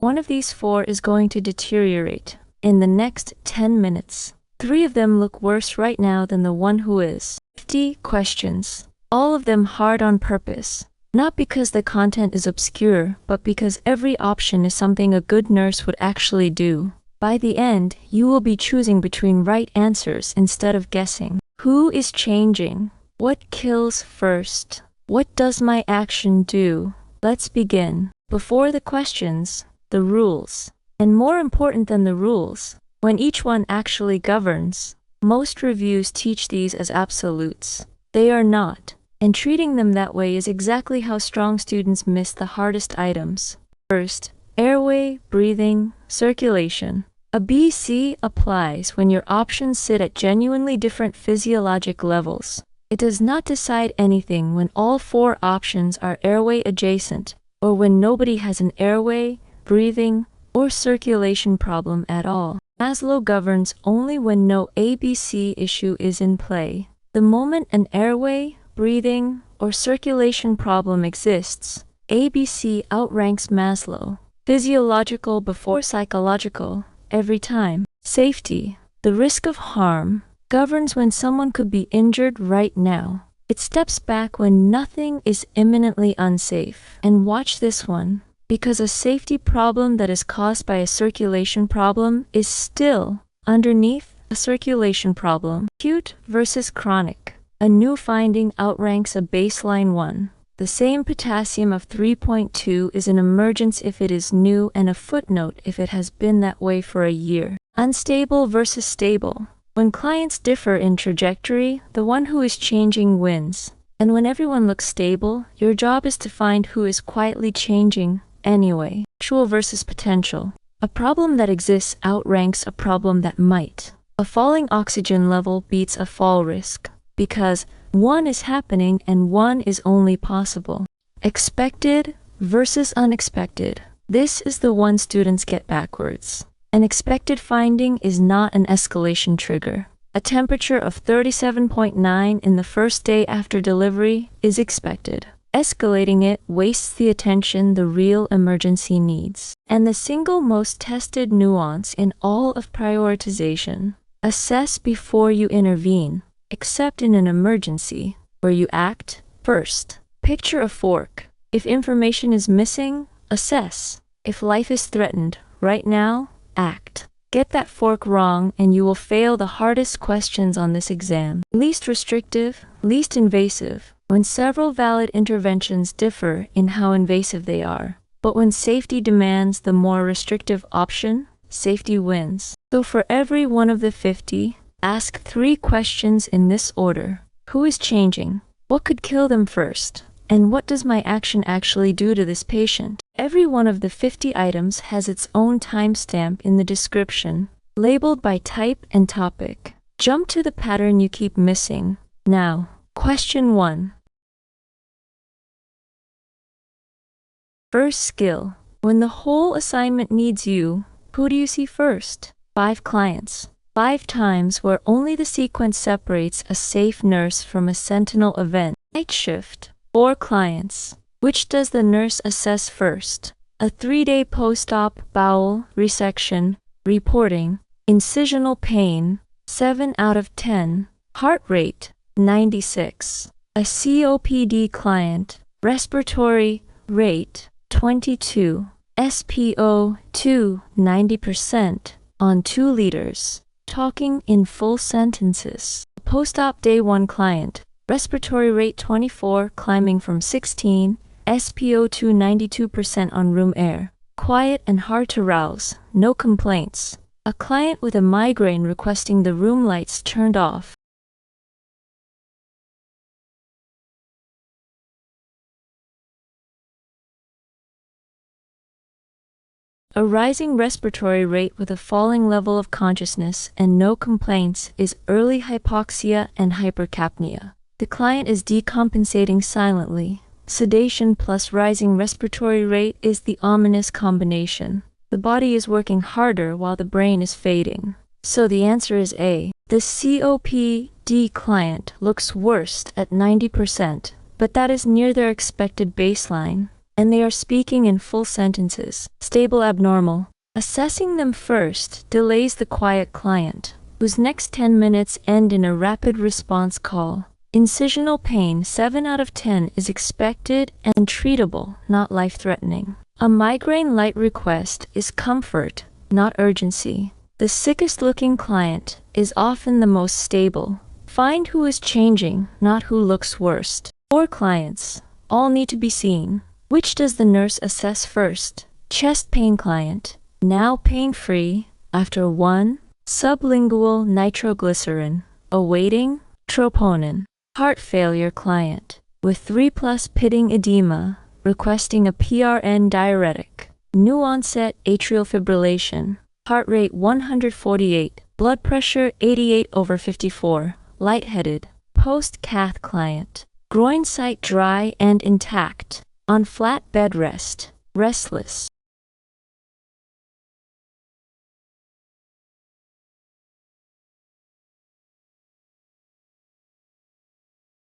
One of these 4 is going to deteriorate in the next 10 minutes. 3 of them look worse right now than the one who is. 50 questions. All of them hard on purpose. Not because the content is obscure, but because every option is something a good nurse would actually do. By the end, you will be choosing between right answers instead of guessing. Who is changing? What kills first? What does my action do? Let's begin. Before the questions, the rules. And more important than the rules, when each one actually governs. Most reviews teach these as absolutes. They are not. And treating them that way is exactly how strong students miss the hardest items. First, airway, breathing, circulation. A BC applies when your options sit at genuinely different physiologic levels. It does not decide anything when all 4 options are airway adjacent, or when nobody has an airway, breathing, or circulation problem at all. Maslow governs only when no ABC issue is in play. The moment an airway, breathing, or circulation problem exists, ABC outranks Maslow. Physiological before psychological, every time. Safety, the risk of harm, governs when someone could be injured right now. It steps back when nothing is imminently unsafe. And watch this one, because a safety problem that is caused by a circulation problem is still underneath a circulation problem. Acute versus chronic. A new finding outranks a baseline one. The same potassium of 3.2 is an emergence if it is new and a footnote if it has been that way for a year. Unstable versus stable. When clients differ in trajectory, the one who is changing wins. And when everyone looks stable, your job is to find who is quietly changing anyway. Actual versus potential. A problem that exists outranks a problem that might. A falling oxygen level beats a fall risk, because one is happening and one is only possible. Expected versus unexpected. This is the one students get backwards. An expected finding is not an escalation trigger. A temperature of 37.9 in the first day after delivery is expected. Escalating it wastes the attention the real emergency needs. And the single most tested nuance in all of prioritization. Assess before you intervene, except in an emergency, where you act first. Picture a fork. If information is missing, assess. If life is threatened, right now, act. Get that fork wrong and you will fail the hardest questions on this exam. Least restrictive, least invasive. When several valid interventions differ in how invasive they are. But when safety demands the more restrictive option, safety wins. So for every one of the 50, ask 3 questions in this order. Who is changing? What could kill them first? And what does my action actually do to this patient? Every one of the 50 items has its own timestamp in the description, labeled by type and topic. Jump to the pattern you keep missing. Now, question 1. First skill. When the whole assignment needs you, who do you see first? 5 clients. 5 times where only the sequence separates a safe nurse from a sentinel event. Night shift. 4 clients. Which does the nurse assess first? A 3-day post-op bowel resection, reporting, incisional pain, 7 out of 10, heart rate, 96. A COPD client, respiratory rate, 22, SPO2, 90%, on 2 liters, talking in full sentences. A post-op day 1 client, respiratory rate 24, climbing from 16, SPO2 92% on room air, quiet and hard to rouse, no complaints. A client with a migraine requesting the room lights turned off. A rising respiratory rate with a falling level of consciousness and no complaints is early hypoxia and hyperkalemia. The client is decompensating silently. Sedation plus rising respiratory rate is the ominous combination. The body is working harder while the brain is fading. So the answer is A. The COPD client looks worst at 90%, but that is near their expected baseline. and they are speaking in full sentences. Stable abnormal. Assessing them first delays the quiet client, whose next 10 minutes end in a rapid response call. Incisional pain 7 out of 10 is expected and treatable, not life-threatening. A migraine light request is comfort, not urgency. The sickest-looking client is often the most stable. Find who is changing, not who looks worst. 4 clients. All need to be seen. Which does the nurse assess first? Chest pain client. Now pain-free. After 1. Sublingual nitroglycerin. Awaiting. Troponin. Heart failure client. With 3+ pitting edema. Requesting a PRN diuretic. Nuance atrial fibrillation. Heart rate 148. Blood pressure 88/54. Lightheaded. Post-cath client. Groin site dry and intact. On flat bed rest. Restless.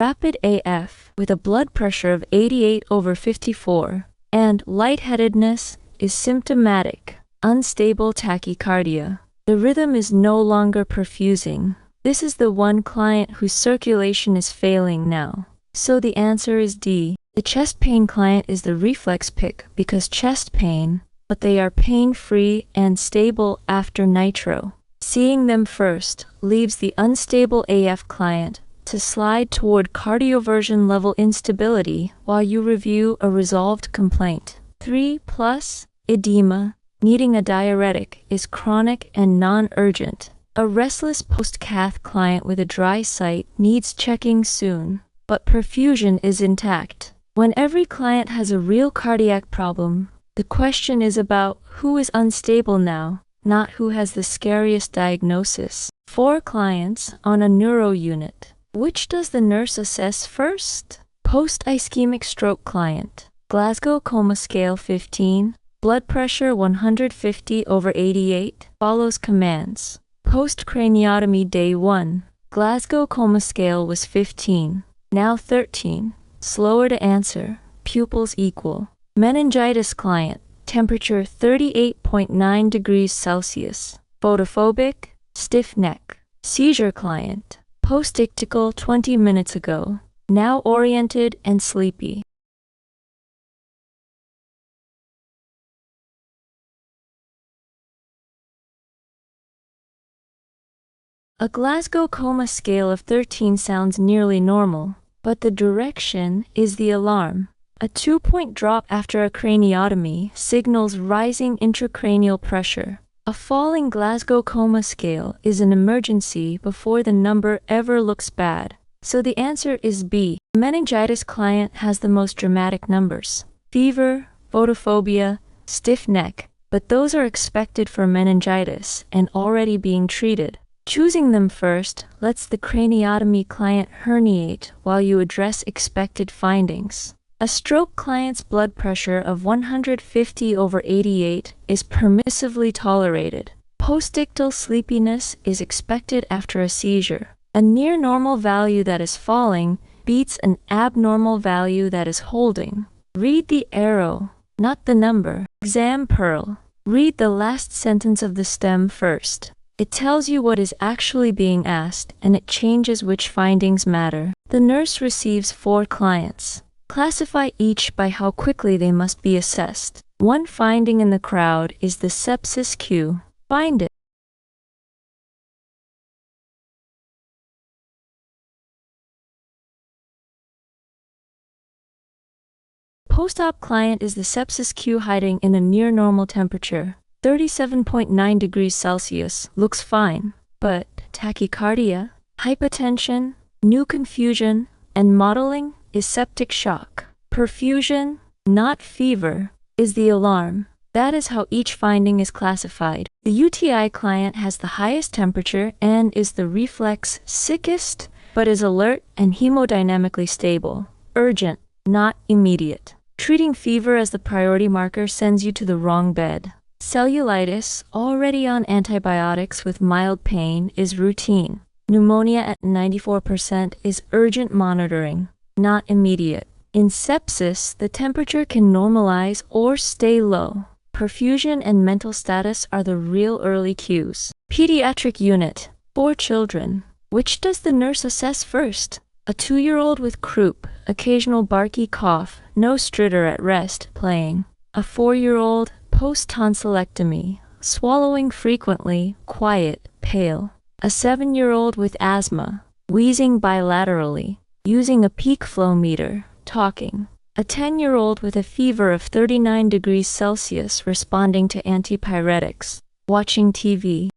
Rapid AF with a blood pressure of 88/54 and lightheadedness is symptomatic. Unstable tachycardia. The rhythm is no longer perfusing. This is the one client whose circulation is failing now. So the answer is D. The chest pain client is the reflex pick because chest pain, but they are pain-free and stable after nitro. Seeing them first leaves the unstable AF client to slide toward cardioversion level instability while you review a resolved complaint. 3+ edema, needing a diuretic, is chronic and non-urgent. A restless post-cath client with a dry site needs checking soon, but perfusion is intact. When every client has a real cardiac problem, the question is about who is unstable now, not who has the scariest diagnosis. 4 clients on a neuro unit. Which does the nurse assess first? Post-ischemic stroke client. Glasgow Coma Scale 15. Blood pressure 150/88. Follows commands. Post-craniotomy day 1. Glasgow Coma Scale was 15. Now 13. Slower to answer. Pupils equal. Meningitis client. Temperature 38.9 degrees Celsius. Photophobic. Stiff neck. Seizure client. Post-ictical 20 minutes ago. Now oriented and sleepy. A Glasgow Coma Scale of 13 sounds nearly normal, but the direction is the alarm. A 2-point drop after a craniotomy signals rising intracranial pressure. A falling Glasgow Coma Scale is an emergency before the number ever looks bad. So the answer is B. The meningitis client has the most dramatic numbers. Fever, photophobia, stiff neck, but those are expected for meningitis and already being treated. Choosing them first lets the craniotomy client herniate while you address expected findings. A stroke client's blood pressure of 150/88 is permissively tolerated. Postictal sleepiness is expected after a seizure. A near normal value that is falling beats an abnormal value that is holding. Read the arrow, not the number. Exam Pearl. Read the last sentence of the stem first. It tells you what is actually being asked, and it changes which findings matter. The nurse receives 4 clients. Classify each by how quickly they must be assessed. One finding in the crowd is the sepsis cue. Find it. Post-op client is the sepsis cue hiding in a near normal temperature. 37.9 degrees Celsius looks fine, but tachycardia, hypotension, new confusion, and mottling is septic shock. Perfusion, not fever, is the alarm. That is how each finding is classified. The UTI client has the highest temperature and is the reflex sickest, but is alert and hemodynamically stable. Urgent, not immediate. Treating fever as the priority marker sends you to the wrong bed. Cellulitis, already on antibiotics with mild pain, is routine. Pneumonia at 94% is urgent monitoring, not immediate. In sepsis, the temperature can normalize or stay low. Perfusion and mental status are the real early cues. Pediatric unit. 4 children. Which does the nurse assess first? A 2-year-old with croup, occasional barky cough, no stridor at rest, playing. A 4-year-old, post-tonsillectomy, swallowing frequently, quiet, pale. A 7-year-old with asthma, wheezing bilaterally, using a peak flow meter, talking. A 10-year-old with a fever of 39 degrees Celsius responding to antipyretics, watching TV.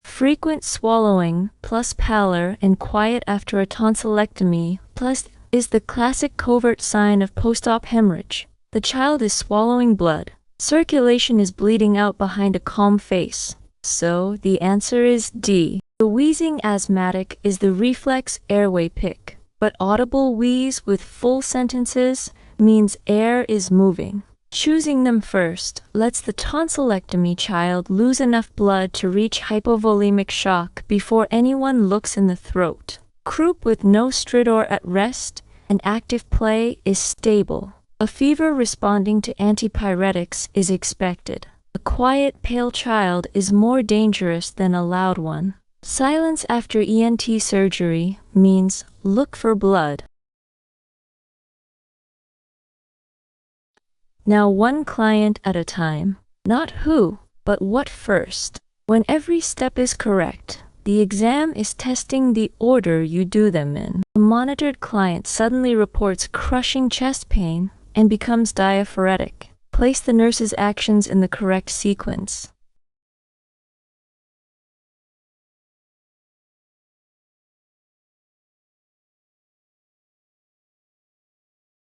Frequent swallowing, plus pallor and quiet after a tonsillectomy, plus is the classic covert sign of post-op hemorrhage. The child is swallowing blood. Circulation is bleeding out behind a calm face. So, the answer is D. The wheezing asthmatic is the reflex airway pick, but audible wheeze with full sentences means air is moving. Choosing them first lets the tonsillectomy child lose enough blood to reach hypovolemic shock before anyone looks in the throat. Croup with no stridor at rest and active play is stable. A fever responding to antipyretics is expected. A quiet, pale child is more dangerous than a loud one. Silence after ENT surgery means look for blood. Now one client at a time. Not who, but what first. When every step is correct, the exam is testing the order you do them in. A monitored client suddenly reports crushing chest pain and becomes diaphoretic. Place the nurse's actions in the correct sequence.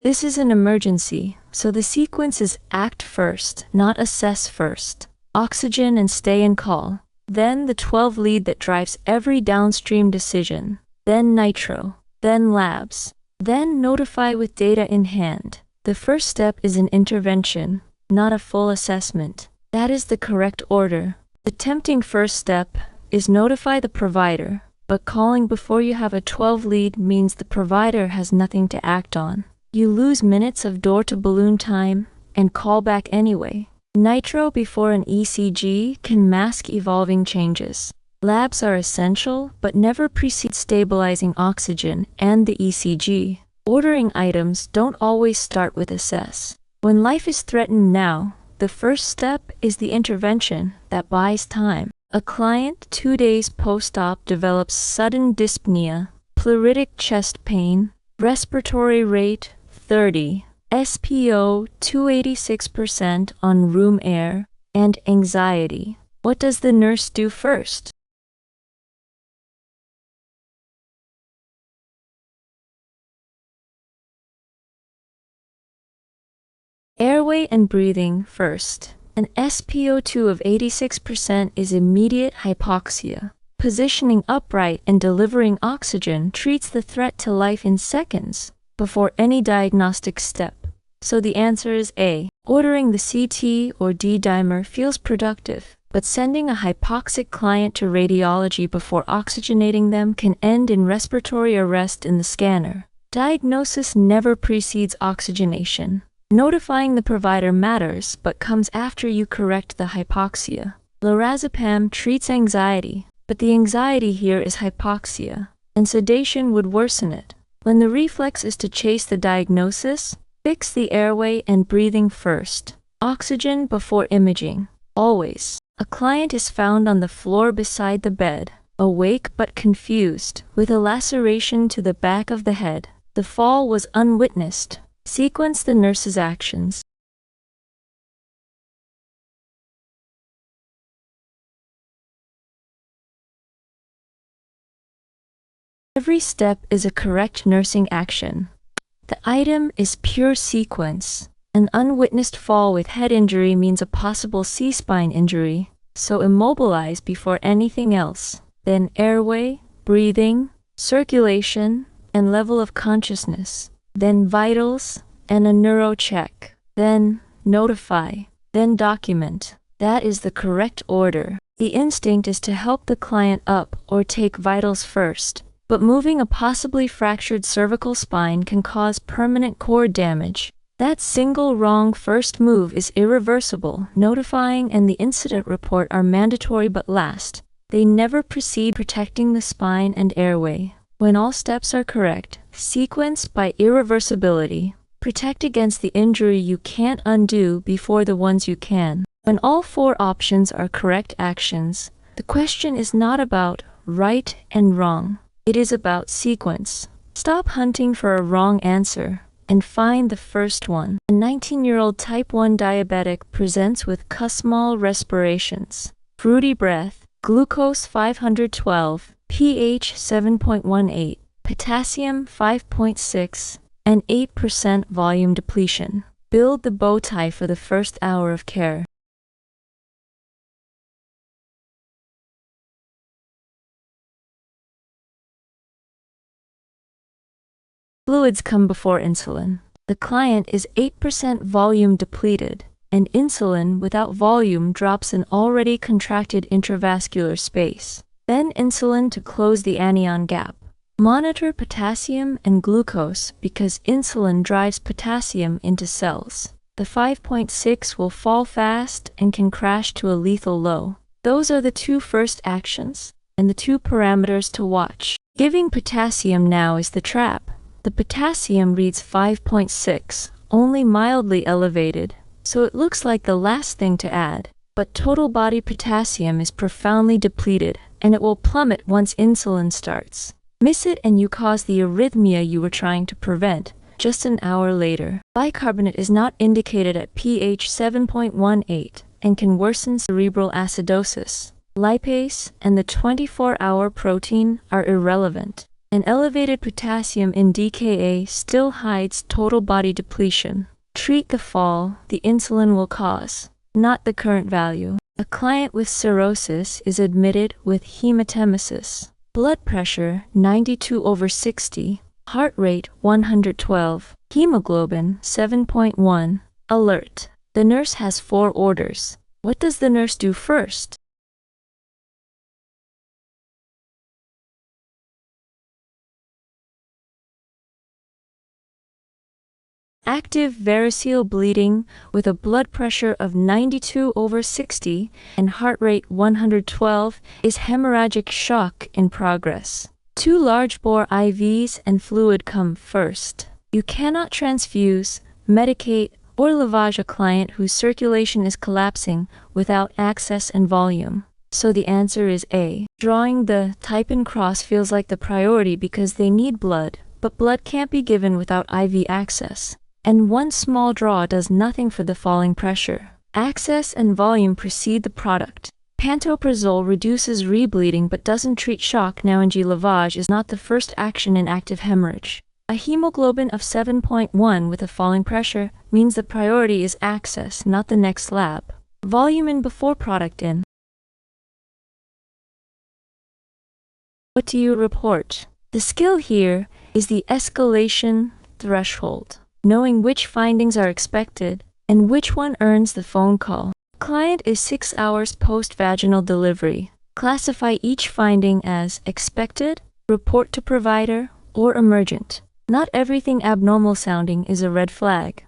This is an emergency, so the sequence is act first, not assess first. Oxygen and stay and call. Then the 12 lead that drives every downstream decision. Then nitro. Then labs. Then notify with data in hand. The first step is an intervention, not a full assessment. That is the correct order. The tempting first step is notify the provider, but calling before you have a 12 lead means the provider has nothing to act on. You lose minutes of door-to-balloon time and call back anyway. Nitro before an ECG can mask evolving changes. Labs are essential, but never precede stabilizing oxygen and the ECG. Ordering items don't always start with assess. When life is threatened now, the first step is the intervention that buys time. A client 2 days post-op develops sudden dyspnea, pleuritic chest pain, respiratory rate 30, SPO 286% on room air, and anxiety. What does the nurse do first? Airway and breathing first. An SPO2 of 86% is immediate hypoxia. Positioning upright and delivering oxygen treats the threat to life in seconds before any diagnostic step. So the answer is A. Ordering the CT or D-dimer feels productive, but sending a hypoxic client to radiology before oxygenating them can end in respiratory arrest in the scanner. Diagnosis never precedes oxygenation. Notifying the provider matters, but comes after you correct the hypoxia. Lorazepam treats anxiety, but the anxiety here is hypoxia, and sedation would worsen it. When the reflex is to chase the diagnosis, fix the airway and breathing first. Oxygen before imaging. Always. A client is found on the floor beside the bed, awake but confused, with a laceration to the back of the head. The fall was unwitnessed. Sequence the nurse's actions. Every step is a correct nursing action. The item is pure sequence. An unwitnessed fall with head injury means a possible C-spine injury, so immobilize before anything else. Then airway, breathing, circulation, and level of consciousness. Then vitals, and a neuro check. Then notify. Then document. That is the correct order. The instinct is to help the client up or take vitals first, but moving a possibly fractured cervical spine can cause permanent cord damage. That single wrong first move is irreversible. Notifying and the incident report are mandatory but last. They never precede protecting the spine and airway. When all steps are correct, sequence by irreversibility. Protect against the injury you can't undo before the ones you can. When all 4 options are correct actions, the question is not about right and wrong. It is about sequence. Stop hunting for a wrong answer and find the first one. A 19-year-old type 1 diabetic presents with small respirations, fruity breath, glucose 512, pH 7.18, potassium 5.6, and 8% volume depletion. Build the bow tie for the first hour of care. Fluids come before insulin. The client is 8% volume depleted, and insulin without volume drops an already contracted intravascular space. Then insulin to close the anion gap. Monitor potassium and glucose because insulin drives potassium into cells. The 5.6 will fall fast and can crash to a lethal low. Those are the 2 first actions, and the 2 parameters to watch. Giving potassium now is the trap. The potassium reads 5.6, only mildly elevated, so it looks like the last thing to add. But total body potassium is profoundly depleted, and it will plummet once insulin starts. Miss it and you cause the arrhythmia you were trying to prevent, just an hour later. Bicarbonate is not indicated at pH 7.18 and can worsen cerebral acidosis. Lipase and the 24-hour protein are irrelevant. An elevated potassium in DKA still hides total body depletion. Treat the fall the insulin will cause, not the current value. A client with cirrhosis is admitted with hematemesis. Blood pressure 92/60, heart rate 112, hemoglobin 7.1. Alert. The nurse has 4 orders. What does the nurse do first? Active variceal bleeding with a blood pressure of 92/60 and heart rate 112 is hemorrhagic shock in progress. 2 large bore IVs and fluid come first. You cannot transfuse, medicate, or lavage a client whose circulation is collapsing without access and volume. So the answer is A. Drawing the type and cross feels like the priority because they need blood, but blood can't be given without IV access. And one small draw does nothing for the falling pressure. Access and volume precede the product. Pantoprazole reduces rebleeding but doesn't treat shock. Now NG lavage is not the first action in active hemorrhage. A hemoglobin of 7.1 with a falling pressure means the priority is access, not the next lab. Volume in before product in. What do you report? The skill here is the escalation threshold. Knowing which findings are expected and which one earns the phone call. Client is 6 hours post-vaginal delivery. Classify each finding as expected, report to provider, or emergent. Not everything abnormal sounding is a red flag.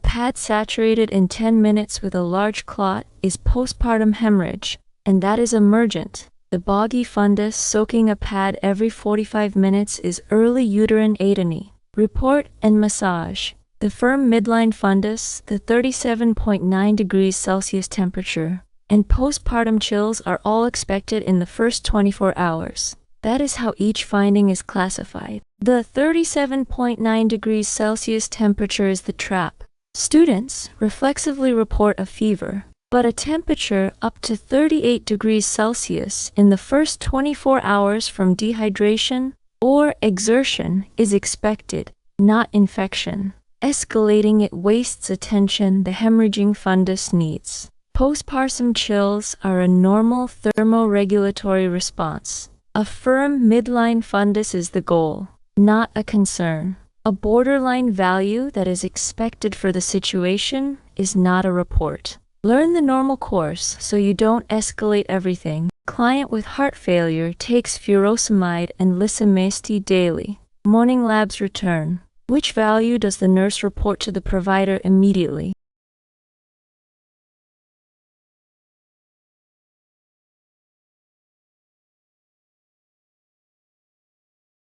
Pad saturated in 10 minutes with a large clot is postpartum hemorrhage, and that is emergent. The boggy fundus soaking a pad every 45 minutes is early uterine atony. Report and massage. The firm midline fundus, the 37.9 degrees Celsius temperature, and postpartum chills are all expected in the first 24 hours. That is how each finding is classified. The 37.9 degrees Celsius temperature is the trap. Students reflexively report a fever, but a temperature up to 38 degrees Celsius in the first 24 hours from dehydration or exertion is expected, not infection. Escalating it wastes attention the hemorrhaging fundus needs. Postpartum chills are a normal thermoregulatory response. A firm midline fundus is the goal. not a concern. A borderline value that is expected for the situation is not a report. Learn the normal course so you don't escalate everything. Client with heart failure takes furosemide and lisomycin daily. Morning labs return. Which value does the nurse report to the provider immediately?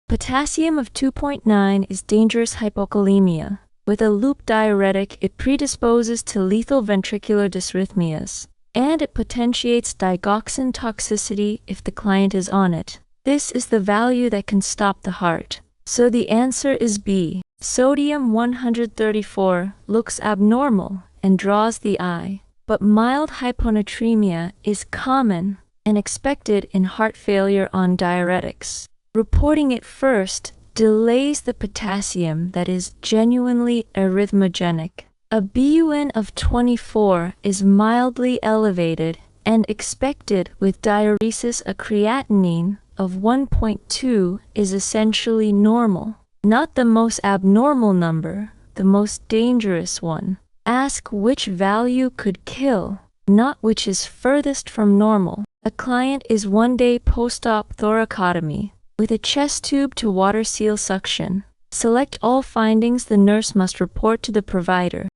Potassium of 2.9 is dangerous hypokalemia. With a loop diuretic, it predisposes to lethal ventricular dysrhythmias, and it potentiates digoxin toxicity if the client is on it. This is the value that can stop the heart. So the answer is B. Sodium 134 looks abnormal and draws the eye, but mild hyponatremia is common and expected in heart failure on diuretics. Reporting it first delays the potassium that is genuinely arrhythmogenic. A BUN of 24 is mildly elevated and expected with diuresis. A creatinine of 1.2 is essentially normal. Not the most abnormal number, the most dangerous one. Ask which value could kill, not which is furthest from normal. A client is 1 day post-op thoracotomy with a chest tube to water seal suction. Select all findings the nurse must report to the provider.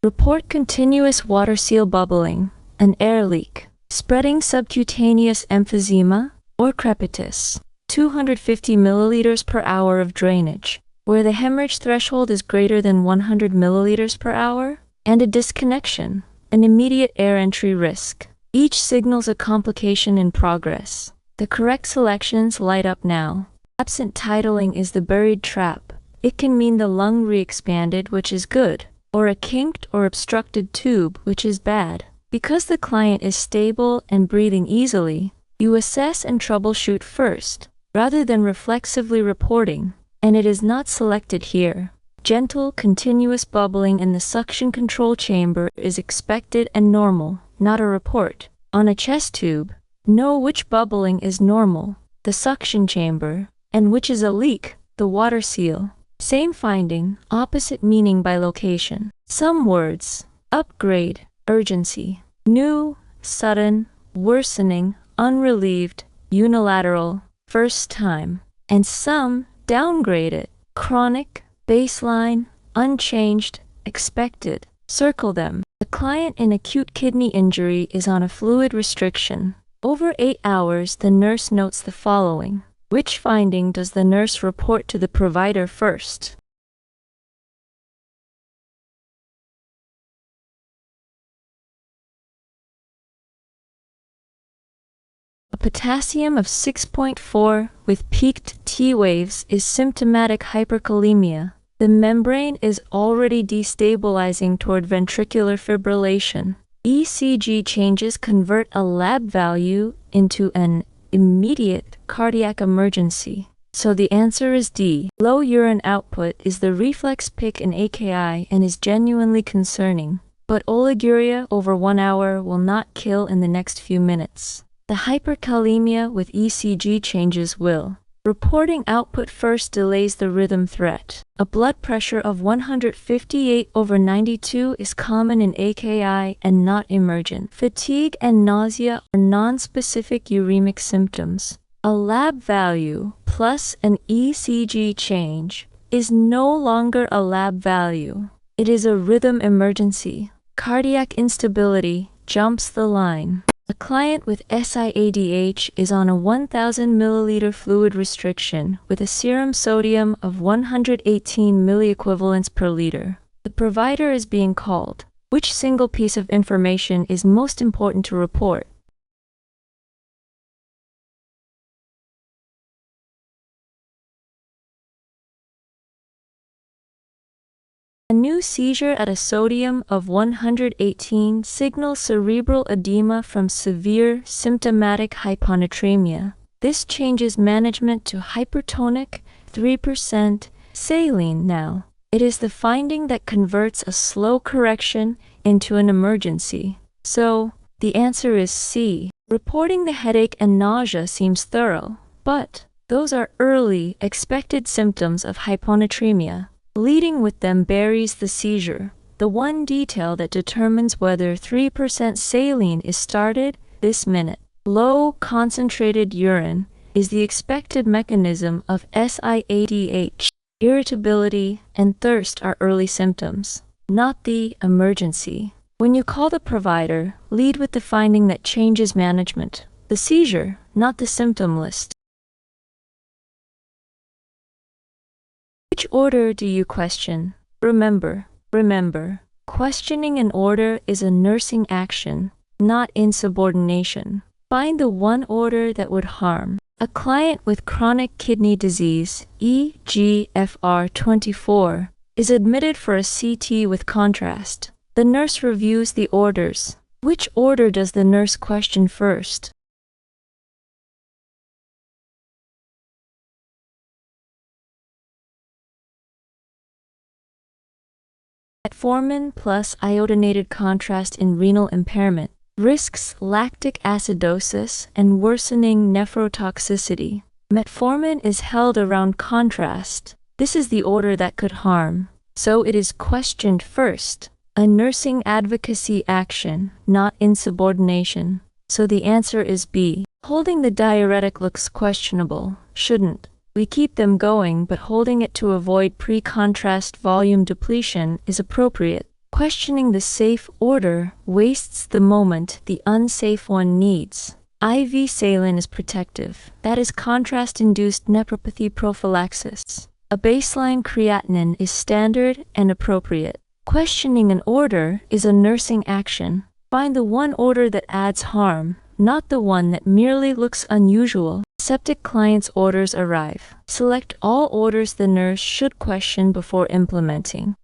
Report continuous water seal bubbling, an air leak, spreading subcutaneous emphysema, or crepitus, 250 milliliters per hour of drainage, where the hemorrhage threshold is greater than 100 milliliters per hour, and a disconnection, an immediate air entry risk. Each signals a complication in progress. The correct selections light up now. Absent titling is the buried trap. It can mean the lung re-expanded, which is good, or a kinked or obstructed tube, which is bad. Because the client is stable and breathing easily, you assess and troubleshoot first, rather than reflexively reporting, and it is not selected here. Gentle, continuous bubbling in the suction control chamber is expected and normal, not a report. On a chest tube, know which bubbling is normal, the suction chamber, and which is a leak, the water seal. Same finding, opposite meaning by location. Some words: upgrade, urgency, new, sudden, worsening, unrelieved, unilateral, first time, and some downgraded, chronic, baseline, unchanged, expected. Circle them. A client in acute kidney injury is on a fluid restriction. Over 8 hours, the nurse notes the following. Which finding does the nurse report to the provider first? A potassium of 6.4 with peaked T waves is symptomatic hyperkalemia. The membrane is already destabilizing toward ventricular fibrillation. ECG changes convert a lab value into an immediate cardiac emergency. So the answer is D. Low urine output is the reflex pick in AKI and is genuinely concerning. But oliguria over 1 hour will not kill in the next few minutes. The hyperkalemia with ECG changes will. Reporting output first delays the rhythm threat. A blood pressure of 158/92 is common in AKI and not emergent. Fatigue and nausea are non-specific uremic symptoms. A lab value plus an ECG change is no longer a lab value. It is a rhythm emergency. Cardiac instability jumps the line. A client with SIADH is on a 1,000 milliliter fluid restriction with a serum sodium of 118 milliequivalents per liter. The provider is being called. Which single piece of information is most important to report? A new seizure at a sodium of 118 signals cerebral edema from severe symptomatic hyponatremia. This changes management to hypertonic, 3% saline now. It is the finding that converts a slow correction into an emergency. So, the answer is C. Reporting the headache and nausea seems thorough, but those are early, expected symptoms of hyponatremia. Leading with them buries the seizure, the one detail that determines whether 3% saline is started this minute. Low concentrated urine is the expected mechanism of SIADH. Irritability and thirst are early symptoms, not the emergency. When you call the provider, lead with the finding that changes management, the seizure, not the symptom list. Which order do you question? Remember, questioning an order is a nursing action, not insubordination. Find the one order that would harm. A client with chronic kidney disease, EGFR24, is admitted for a CT with contrast. The nurse reviews the orders. Which order does the nurse question first? Metformin plus iodinated contrast in renal impairment risks lactic acidosis and worsening nephrotoxicity. Metformin is held around contrast. This is the order that could harm, so it is questioned first. A nursing advocacy action, not insubordination. So the answer is B. Holding the diuretic looks questionable, shouldn't. We keep them going, but holding it to avoid pre-contrast volume depletion is appropriate. Questioning the safe order wastes the moment the unsafe one needs. IV saline is protective. That is contrast-induced nephropathy prophylaxis. A baseline creatinine is standard and appropriate. Questioning an order is a nursing action. Find the one order that adds harm, not the one that merely looks unusual. Septic client's orders arrive. Select all orders the nurse should question before implementing.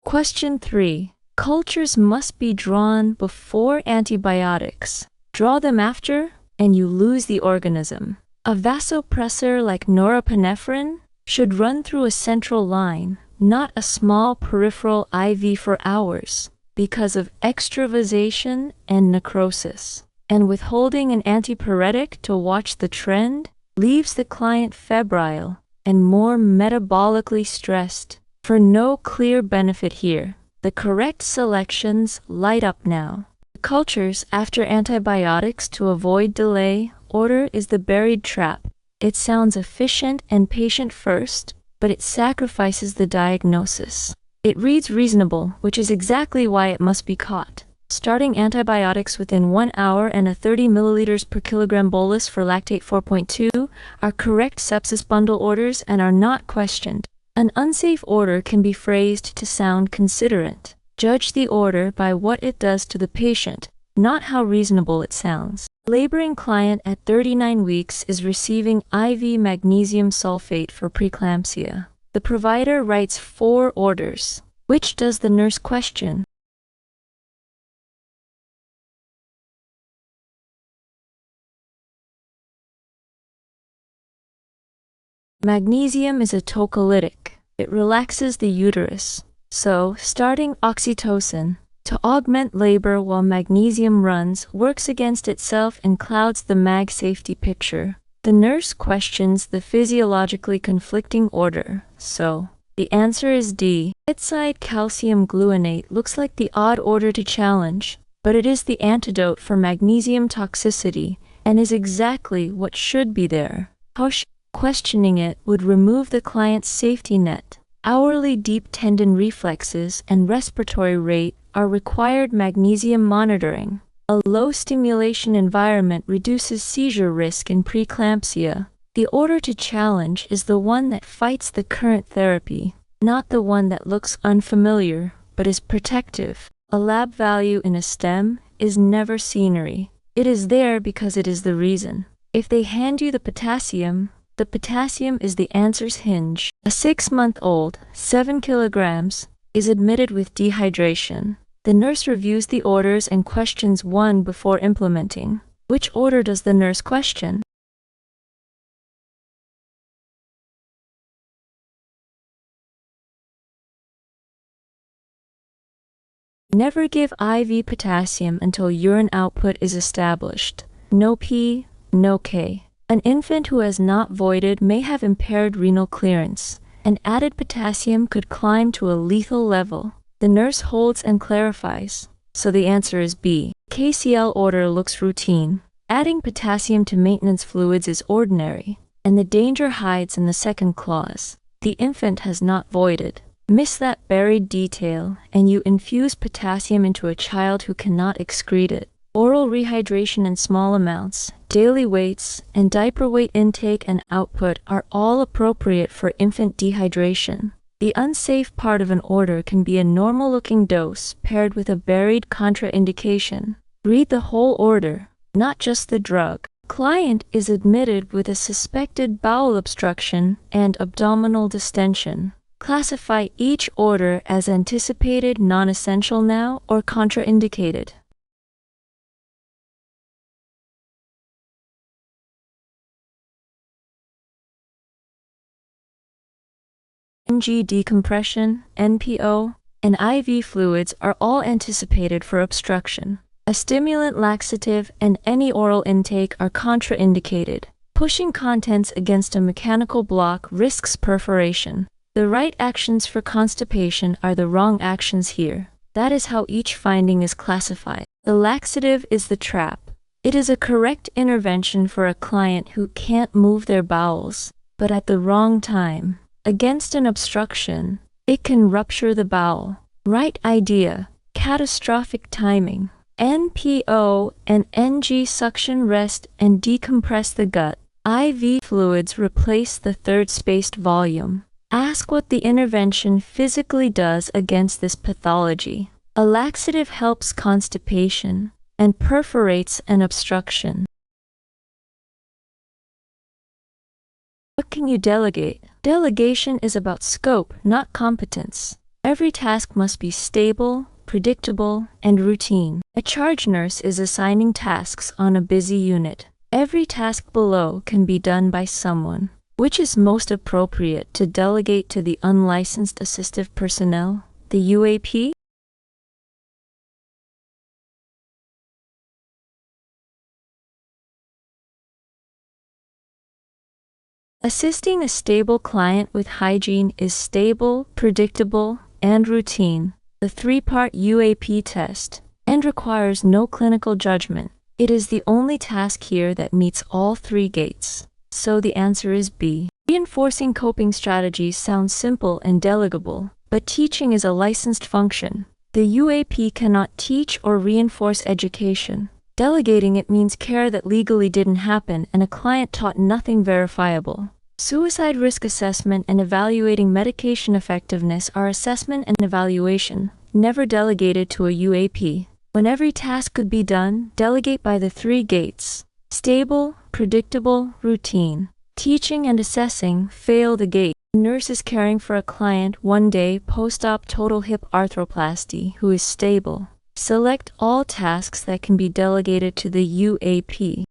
Question 3. Cultures must be drawn before antibiotics. Draw them after, and you lose the organism. A vasopressor like norepinephrine should run through a central line, not a small peripheral IV for hours, because of extravasation and necrosis. And withholding an antipyretic to watch the trend leaves the client febrile and more metabolically stressed. For no clear benefit here. The correct selections light up now. The cultures after antibiotics to avoid delay order is the buried trap. It sounds efficient and patient first, but it sacrifices the diagnosis. It reads reasonable, which is exactly why it must be caught. Starting antibiotics within 1 hour and a 30 milliliters per kilogram bolus for lactate 4.2 are correct sepsis bundle orders and are not questioned. An unsafe order can be phrased to sound considerate. Judge the order by what it does to the patient, not how reasonable it sounds. Laboring client at 39 weeks is receiving IV magnesium sulfate for preeclampsia. The provider writes 4 orders. Which does the nurse question? Magnesium is a tocolytic. It relaxes the uterus. So, starting oxytocin to augment labor while magnesium runs works against itself and clouds the mag safety picture. The nurse questions the physiologically conflicting order. So, the answer is D. Bedside calcium gluonate looks like the odd order to challenge, but it is the antidote for magnesium toxicity and is exactly what should be there. Questioning it would remove the client's safety net. Hourly deep tendon reflexes and respiratory rate are required magnesium monitoring. A low stimulation environment reduces seizure risk in preeclampsia. The order to challenge is the one that fights the current therapy, not the one that looks unfamiliar but is protective. A lab value in a stem is never scenery. It is there because it is the reason. If they hand you the potassium is the answer's hinge. A 6-month-old, 7 kilograms, is admitted with dehydration. The nurse reviews the orders and questions one before implementing. Which order does the nurse question? Never give IV potassium until urine output is established. No P, no K. An infant who has not voided may have impaired renal clearance, and added potassium could climb to a lethal level. The nurse holds and clarifies. So the answer is B. KCL order looks routine. Adding potassium to maintenance fluids is ordinary, and the danger hides in the second clause. The infant has not voided. Miss that buried detail, and you infuse potassium into a child who cannot excrete it. Oral rehydration in small amounts, daily weights, and diaper weight intake and output are all appropriate for infant dehydration. The unsafe part of an order can be a normal-looking dose paired with a buried contraindication. Read the whole order, not just the drug. Client is admitted with a suspected bowel obstruction and abdominal distension. Classify each order as anticipated non-essential now or contraindicated. NG decompression, NPO, and IV fluids are all anticipated for obstruction. A stimulant laxative and any oral intake are contraindicated. Pushing contents against a mechanical block risks perforation. The right actions for constipation are the wrong actions here. That is how each finding is classified. The laxative is the trap. It is a correct intervention for a client who can't move their bowels, but at the wrong time. Against an obstruction, it can rupture the bowel. Right idea, catastrophic timing. NPO and NG suction rest and decompress the gut. IV fluids replace the third spaced volume. Ask what the intervention physically does against this pathology. A laxative helps constipation and perforates an obstruction. What can you delegate? Delegation is about scope, not competence. Every task must be stable, predictable, and routine. A charge nurse is assigning tasks on a busy unit. Every task below can be done by someone. Which is most appropriate to delegate to the unlicensed assistive personnel? The UAP? Assisting a stable client with hygiene is stable, predictable, and routine. The three-part UAP test, and requires no clinical judgment. It is the only task here that meets all three gates. So the answer is B. Reinforcing coping strategies sounds simple and delegable, but teaching is a licensed function. The UAP cannot teach or reinforce education. Delegating it means care that legally didn't happen and a client taught nothing verifiable. Suicide risk assessment and evaluating medication effectiveness are assessment and evaluation, never delegated to a UAP. When every task could be done, delegate by the three gates. Stable, predictable, routine. Teaching and assessing fail the gate. A nurse is caring for a client one day post-op total hip arthroplasty who is stable. Select all tasks that can be delegated to the UAP.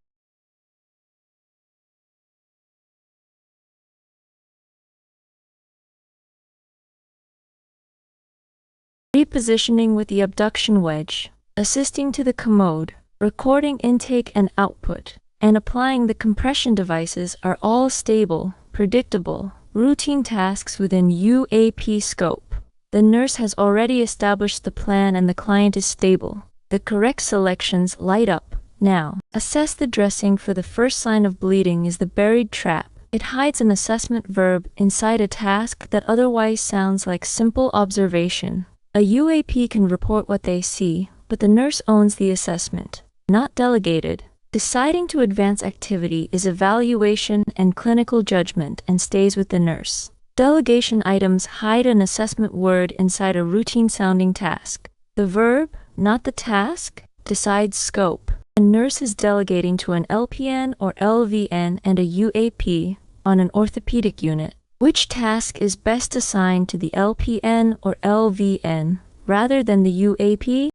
Repositioning with the abduction wedge, assisting to the commode, recording intake and output, and applying the compression devices are all stable, predictable, routine tasks within UAP scope. The nurse has already established the plan and the client is stable. The correct selections light up. Now, assess the dressing for the first sign of bleeding is the buried trap. It hides an assessment verb inside a task that otherwise sounds like simple observation. A UAP can report what they see, but the nurse owns the assessment. Not delegated. Deciding to advance activity is evaluation and clinical judgment and stays with the nurse. Delegation items hide an assessment word inside a routine-sounding task. The verb, not the task, decides scope. A nurse is delegating to an LPN or LVN and a UAP on an orthopedic unit. Which task is best assigned to the LPN or LVN rather than the UAP?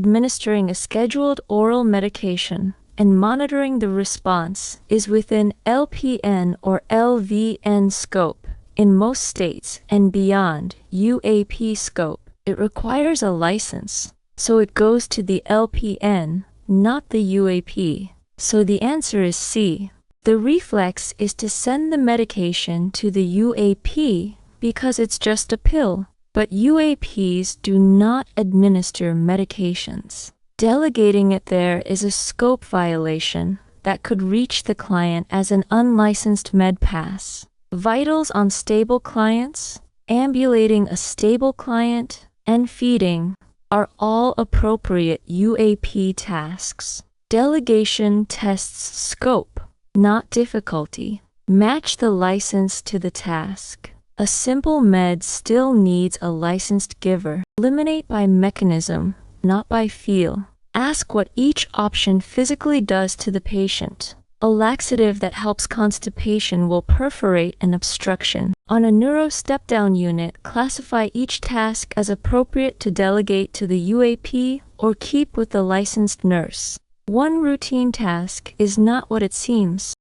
Administering a scheduled oral medication and monitoring the response is within LPN or LVN scope. In most states and beyond UAP scope, it requires a license, so it goes to the LPN, not the UAP. So the answer is C. The reflex is to send the medication to the UAP because it's just a pill, but UAPs do not administer medications. Delegating it there is a scope violation that could reach the client as an unlicensed med pass. Vitals on stable clients, ambulating a stable client, and feeding are all appropriate UAP tasks. Delegation tests scope, not difficulty. Match the license to the task. A simple med still needs a licensed giver. Eliminate by mechanism, not by feel. Ask what each option physically does to the patient. A laxative that helps constipation will perforate an obstruction. On a neuro step-down unit, classify each task as appropriate to delegate to the UAP or keep with the licensed nurse. One routine task is not what it seems.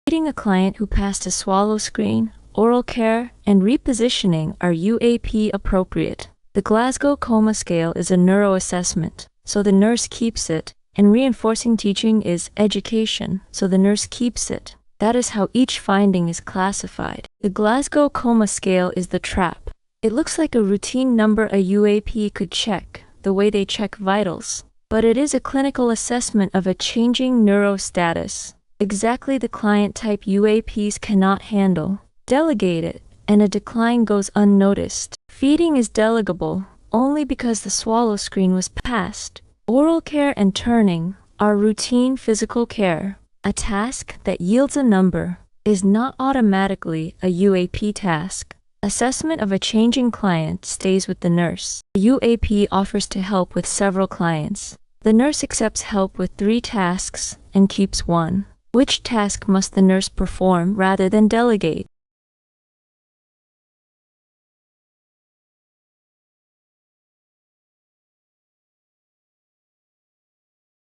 Treating a client who passed a swallow screen, oral care, and repositioning are UAP appropriate. The Glasgow Coma Scale is a neuro assessment, so the nurse keeps it, and reinforcing teaching is education, so the nurse keeps it. That is how each finding is classified. The Glasgow Coma Scale is the trap. It looks like a routine number a UAP could check, the way they check vitals, but it is a clinical assessment of a changing neuro status. Exactly the client type UAPs cannot handle. Delegate it, and a decline goes unnoticed. Feeding is delegable only because the swallow screen was passed. Oral care and turning are routine physical care. A task that yields a number is not automatically a UAP task. Assessment of a changing client stays with the nurse. The UAP offers to help with several clients. The nurse accepts help with 3 tasks and keeps 1. Which task must the nurse perform rather than delegate?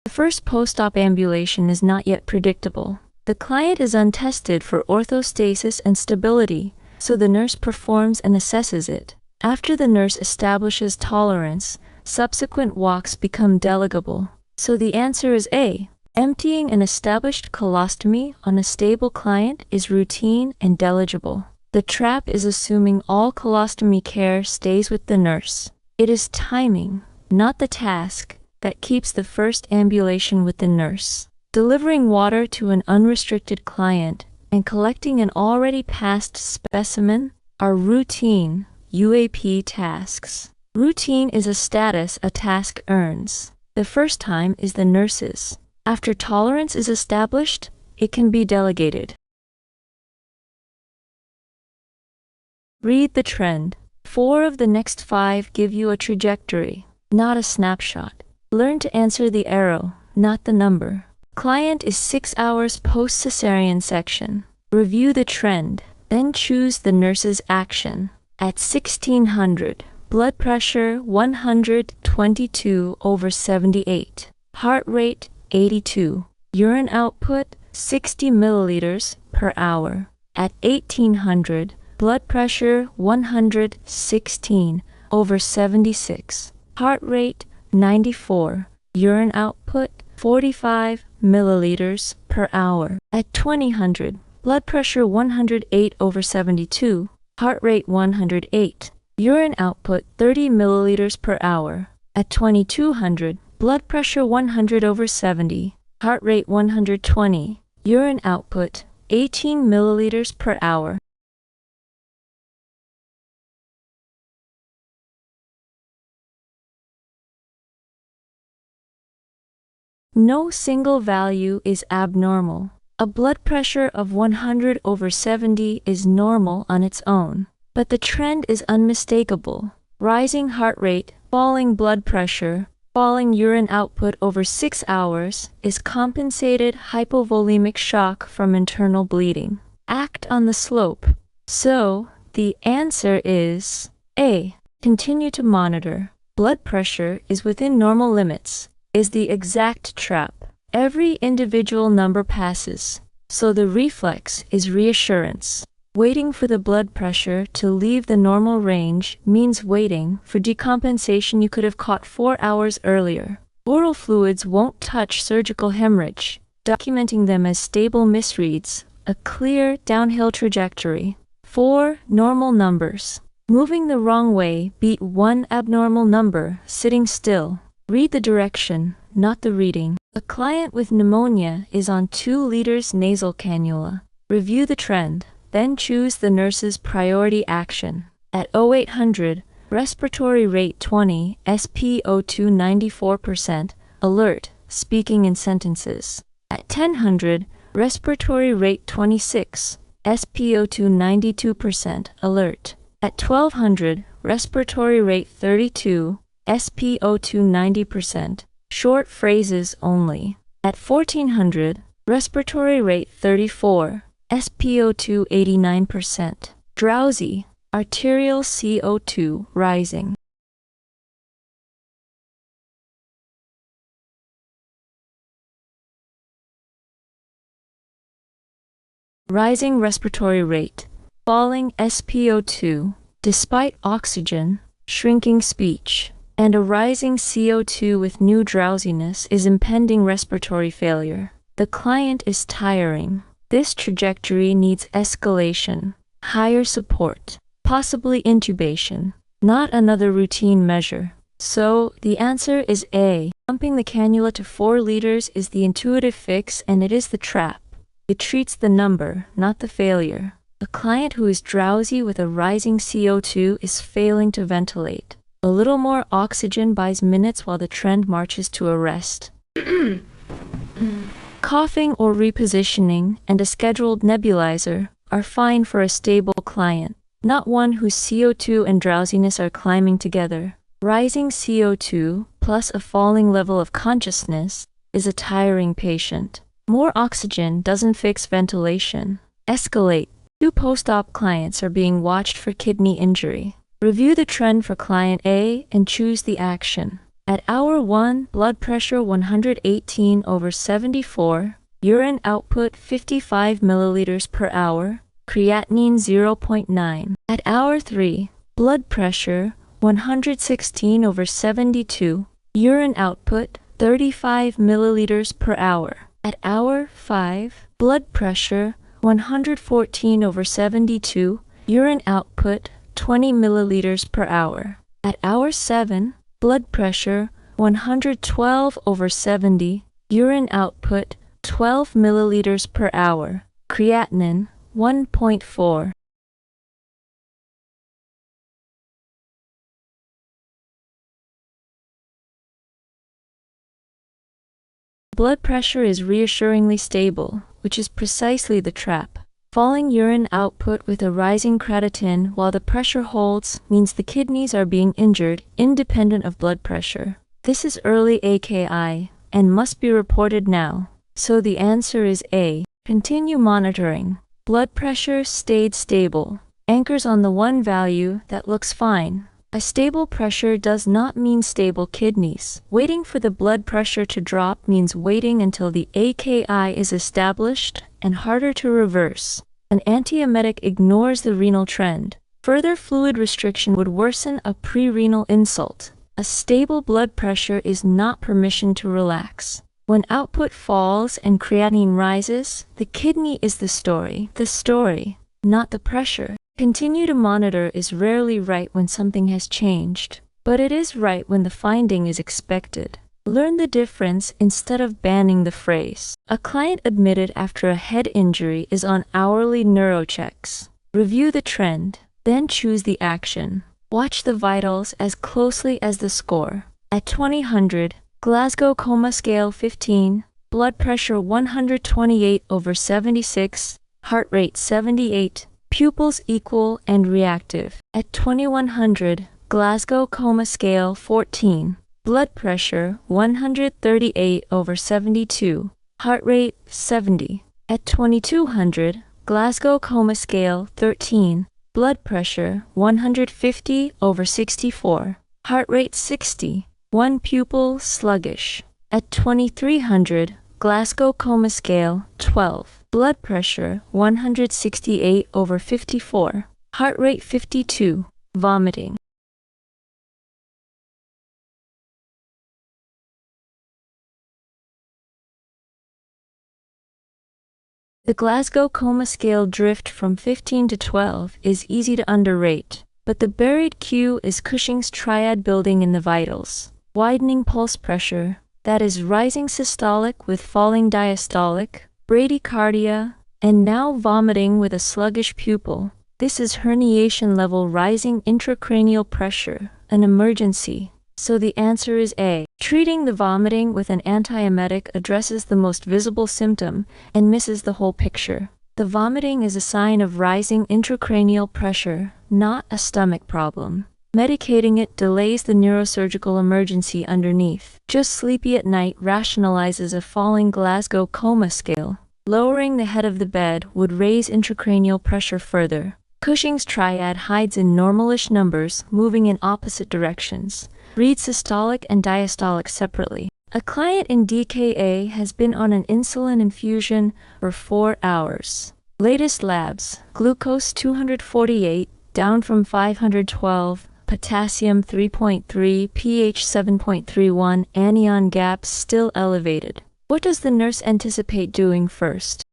The first post-op ambulation is not yet predictable. The client is untested for orthostasis and stability, so the nurse performs and assesses it. After the nurse establishes tolerance, subsequent walks become delegable. So the answer is A. Emptying an established colostomy on a stable client is routine and delegible. The trap is assuming all colostomy care stays with the nurse. It is timing, not the task, that keeps the first ambulation with the nurse. Delivering water to an unrestricted client and collecting an already passed specimen are routine UAP tasks. Routine is a status a task earns. The first time is the nurse's. After tolerance is established, it can be delegated. Read the trend. 4 of the next 5 give you a trajectory, not a snapshot. Learn to answer the arrow, not the number. Client is 6 hours post-cesarean section. Review the trend, then choose the nurse's action. At 1600, blood pressure 122/78. Heart rate 82. Urine output 60 milliliters per hour. At 1800, blood pressure 116/76. Heart rate 94. Urine output 45 milliliters per hour. At 2000, blood pressure 108/72. Heart rate 108. Urine output 30 milliliters per hour. At 2200, blood pressure 100/70, heart rate 120, urine output 18 milliliters per hour. No single value is abnormal. A blood pressure of 100/70 is normal on its own, but the trend is unmistakable. Rising heart rate, falling blood pressure, falling urine output over 6 hours is compensated hypovolemic shock from internal bleeding. Act on the slope. So, the answer is A. Continue to monitor. Blood pressure is within normal limits, is the exact trap. Every individual number passes, so the reflex is reassurance. Waiting for the blood pressure to leave the normal range means waiting for decompensation you could have caught 4 hours earlier. Oral fluids won't touch surgical hemorrhage, documenting them as stable misreads, a clear downhill trajectory. 4 normal numbers. Moving the wrong way beat 1 abnormal number sitting still. Read the direction, not the reading. A client with pneumonia is on 2 liters nasal cannula. Review the trend, then choose the nurse's priority action. At 0800, respiratory rate 20, SpO2 94%, alert, speaking in sentences. At 1000, respiratory rate 26, SpO2 92%, alert. At 1200, respiratory rate 32, SpO2 90%, short phrases only. At 1400, respiratory rate 34, SpO2 89%, drowsy, arterial CO2 rising. Rising respiratory rate, falling SpO2, despite oxygen, shrinking speech, and a rising CO2 with new drowsiness is impending respiratory failure. The client is tiring. This trajectory needs escalation, higher support, possibly intubation, not another routine measure. So, the answer is A. Pumping the cannula to 4 liters is the intuitive fix and it is the trap. It treats the number, not the failure. A client who is drowsy with a rising CO2 is failing to ventilate. A little more oxygen buys minutes while the trend marches to a rest. Coughing or repositioning and a scheduled nebulizer are fine for a stable client, not one whose CO2 and drowsiness are climbing together. Rising CO2 plus a falling level of consciousness is a tiring patient. More oxygen doesn't fix ventilation. Escalate. 2 post-op clients are being watched for kidney injury. Review the trend for client A and choose the action. At hour 1, blood pressure 118/74, urine output 55 milliliters per hour, creatinine 0.9. At hour 3, blood pressure 116/72, urine output 35 milliliters per hour. At hour 5, blood pressure 114/72, urine output 20 milliliters per hour. At hour 7, blood pressure 112/70, urine output 12 milliliters per hour, creatinine 1.4. Blood pressure is reassuringly stable, which is precisely the trap. Falling urine output with a rising creatinine while the pressure holds means the kidneys are being injured independent of blood pressure. This is early AKI and must be reported now. So the answer is A. Continue monitoring. Blood pressure stayed stable. Anchors on the one value that looks fine. A stable pressure does not mean stable kidneys. Waiting for the blood pressure to drop means waiting until the AKI is established and harder to reverse. An antiemetic ignores the renal trend. Further fluid restriction would worsen a pre-renal insult. A stable blood pressure is not permission to relax. When output falls and creatinine rises, the kidney is the story, not the pressure. Continue to monitor is rarely right when something has changed, but it is right when the finding is expected. Learn the difference instead of banning the phrase. A client admitted after a head injury is on hourly neurochecks. Review the trend, then choose the action. Watch the vitals as closely as the score. At 2000, Glasgow Coma Scale 15, blood pressure 128/76, heart rate 78, pupils equal and reactive. At 2100, Glasgow Coma Scale 14, blood pressure 138/72, heart rate 70. At 2200, Glasgow Coma Scale 13, blood pressure 150/64, heart rate 60, one pupil sluggish. At 2300, Glasgow Coma Scale 12, blood pressure 168/54, heart rate 52, vomiting. The Glasgow Coma Scale drift from 15 to 12 is easy to underrate, but the buried cue is Cushing's triad building in the vitals. Widening pulse pressure, that is rising systolic with falling diastolic, bradycardia, and now vomiting with a sluggish pupil. This is herniation level rising intracranial pressure, an emergency. So the answer is A. Treating the vomiting with an antiemetic addresses the most visible symptom and misses the whole picture. The vomiting is a sign of rising intracranial pressure, not a stomach problem. Medicating it delays the neurosurgical emergency underneath. Just sleepy at night rationalizes a falling Glasgow Coma Scale. Lowering the head of the bed would raise intracranial pressure further. Cushing's triad hides in normalish numbers moving in opposite directions. Read systolic and diastolic separately. A client in DKA has been on an insulin infusion for 4 hours. Latest labs: glucose 248, down from 512, potassium 3.3, pH 7.31, anion gaps still elevated. What does the nurse anticipate doing first?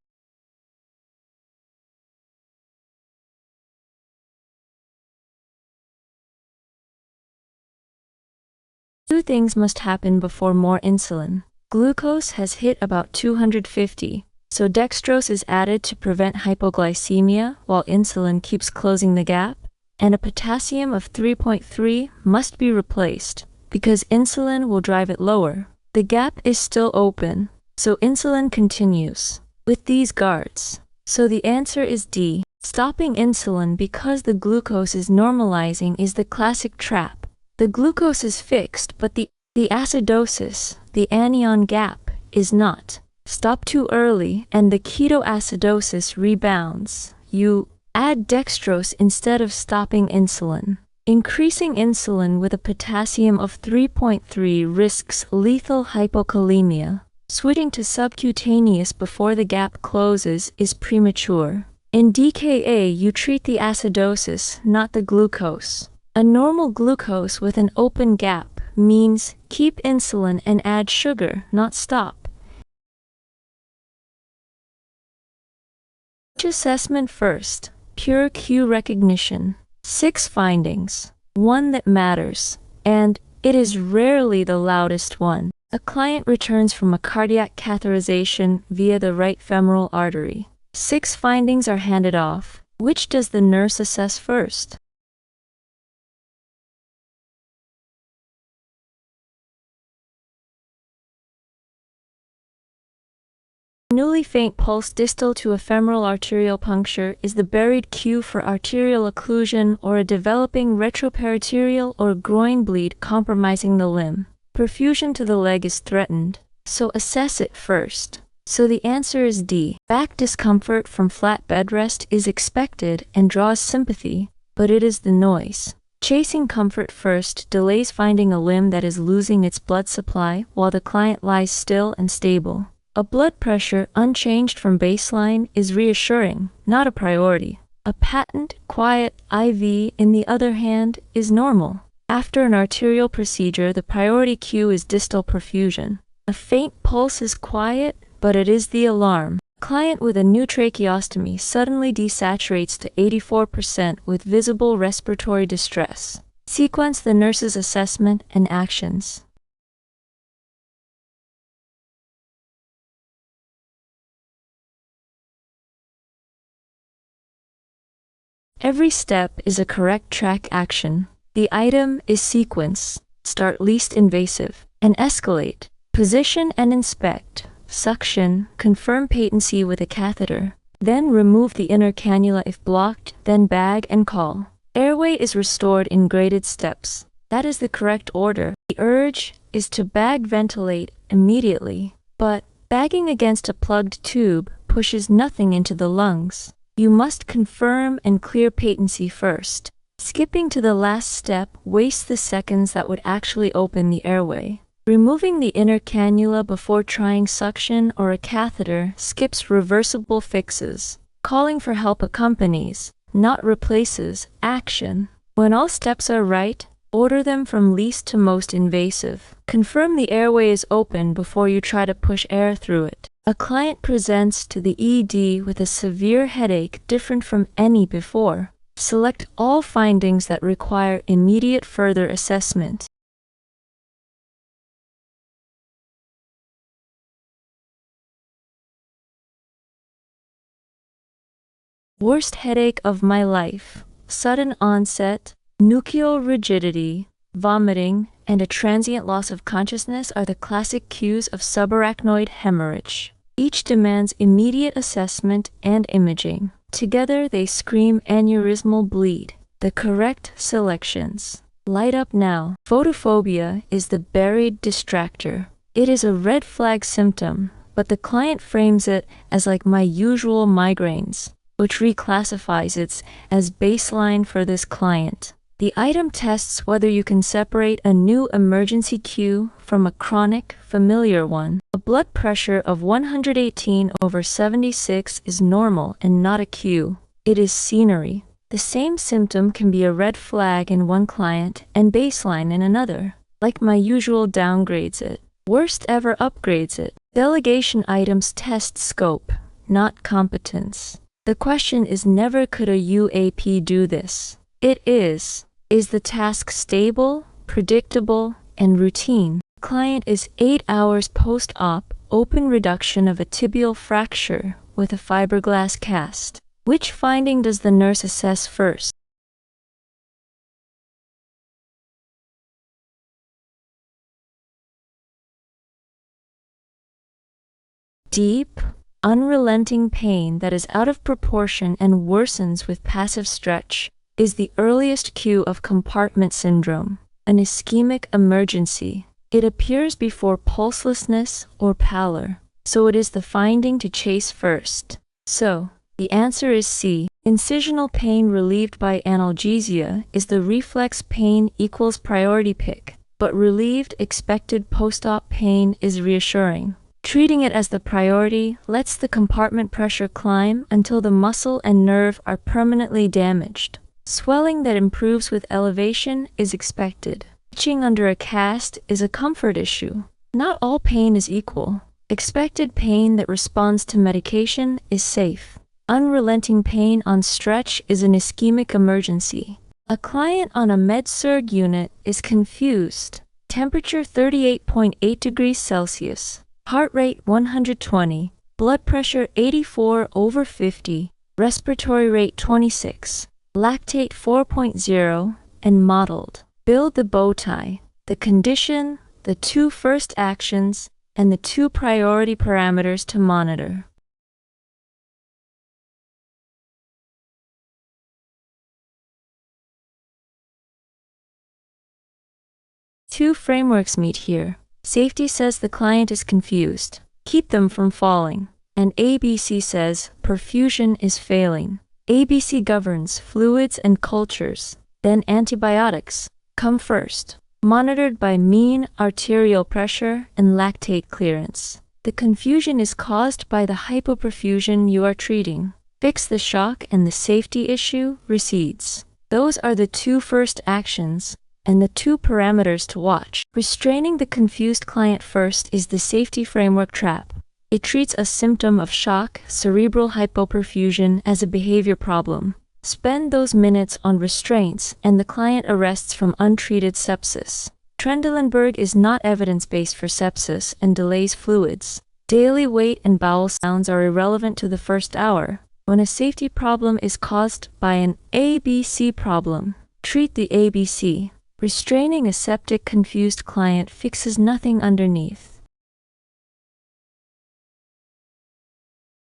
Two things must happen before more insulin. Glucose has hit about 250, so dextrose is added to prevent hypoglycemia while insulin keeps closing the gap, and a potassium of 3.3 must be replaced, because insulin will drive it lower. The gap is still open, so insulin continues, with these guards. So the answer is D. Stopping insulin because the glucose is normalizing is the classic trap. The glucose is fixed, but the acidosis, the anion gap, is not. Stop too early and the ketoacidosis rebounds. You add dextrose instead of stopping insulin. Increasing insulin with a potassium of 3.3 risks lethal hypokalemia. Switching to subcutaneous before the gap closes is premature. In DKA, you treat the acidosis, not the glucose. A normal glucose with an open gap means keep insulin and add sugar, not stop. Which assessment first? Pure cue recognition. 6 findings. One that matters, and it is rarely the loudest one. A client returns from a cardiac catheterization via the right femoral artery. 6 findings are handed off. Which does the nurse assess first? Newly faint pulse distal to a femoral arterial puncture is the buried cue for arterial occlusion or a developing retroperitoneal or groin bleed compromising the limb. Perfusion to the leg is threatened, so assess it first. So the answer is D. Back discomfort from flat bed rest is expected and draws sympathy, but it is the noise. Chasing comfort first delays finding a limb that is losing its blood supply while the client lies still and stable. A blood pressure unchanged from baseline is reassuring, not a priority. A patent, quiet IV, in the other hand, is normal. After an arterial procedure, the priority cue is distal perfusion. A faint pulse is quiet, but it is the alarm. A client with a new tracheostomy suddenly desaturates to 84% with visible respiratory distress. Sequence the nurse's assessment and actions. Every step is a correct track action. The item is sequence, start least invasive, and escalate, position and inspect, Suction, confirm patency with a catheter. Then remove the inner cannula if blocked, then bag and call. Airway is restored in graded steps. That is the correct order. The urge is to bag ventilate immediately, but bagging against a plugged tube pushes nothing into the lungs. You must confirm and clear patency first. Skipping to the last step wastes the seconds that would actually open the airway. Removing the inner cannula before trying suction or a catheter skips reversible fixes. Calling for help accompanies, not replaces, action. When all steps are right, order them from least to most invasive. Confirm the airway is open before you try to push air through it. A client presents to the ED with a severe headache different from any before. Select all findings that require immediate further assessment. Worst headache of my life. Sudden onset, nuchal rigidity, vomiting, and a transient loss of consciousness are the classic cues of subarachnoid hemorrhage. Each demands immediate assessment and imaging. Together they scream aneurysmal bleed. The correct selections. Light up now. Photophobia is the buried distractor. It is a red flag symptom, but the client frames it as like my usual migraines, which reclassifies it as baseline for this client. The item tests whether you can separate a new emergency cue from a chronic, familiar one. A blood pressure of 118/76 is normal and not a cue. It is scenery. The same symptom can be a red flag in one client and baseline in another. Like my usual downgrades it. Worst ever upgrades it. Delegation items test scope, not competence. The question is never could a UAP do this. It is. Is the task stable, predictable, and routine? Client is 8 hours post-op, open reduction of a tibial fracture with a fiberglass cast. Which finding does the nurse assess first? Deep, unrelenting pain that is out of proportion and worsens with passive stretch is the earliest cue of compartment syndrome, an ischemic emergency. It appears before pulselessness or pallor, so it is the finding to chase first. So, the answer is C. Incisional pain relieved by analgesia is the reflex pain equals priority pick, but relieved expected post-op pain is reassuring. Treating it as the priority lets the compartment pressure climb until the muscle and nerve are permanently damaged. Swelling that improves with elevation is expected. Itching under a cast is a comfort issue. Not all pain is equal. Expected pain that responds to medication is safe. Unrelenting pain on stretch is an ischemic emergency. A client on a med-surg unit is confused. Temperature 38.8 degrees Celsius. Heart rate 120. Blood pressure 84/50. Respiratory rate 26. Lactate 4.0, and mottled. Build the bow tie. The condition, the 2 first actions, and the 2 priority parameters to monitor. Two frameworks meet here. Safety says the client is confused. Keep them from falling. And ABC says perfusion is failing. ABC governs fluids and cultures, then antibiotics come first, monitored by mean arterial pressure and lactate clearance. The confusion is caused by the hypoperfusion you are treating. Fix the shock and the safety issue recedes. Those are the 2 first actions and the 2 parameters to watch. Restraining the confused client first is the safety framework trap. It treats a symptom of shock, cerebral hypoperfusion, as a behavior problem. Spend those minutes on restraints and the client arrests from untreated sepsis. Trendelenburg is not evidence-based for sepsis and delays fluids. Daily weight and bowel sounds are irrelevant to the first hour. When a safety problem is caused by an ABC problem, treat the ABC. Restraining a septic confused client fixes nothing underneath.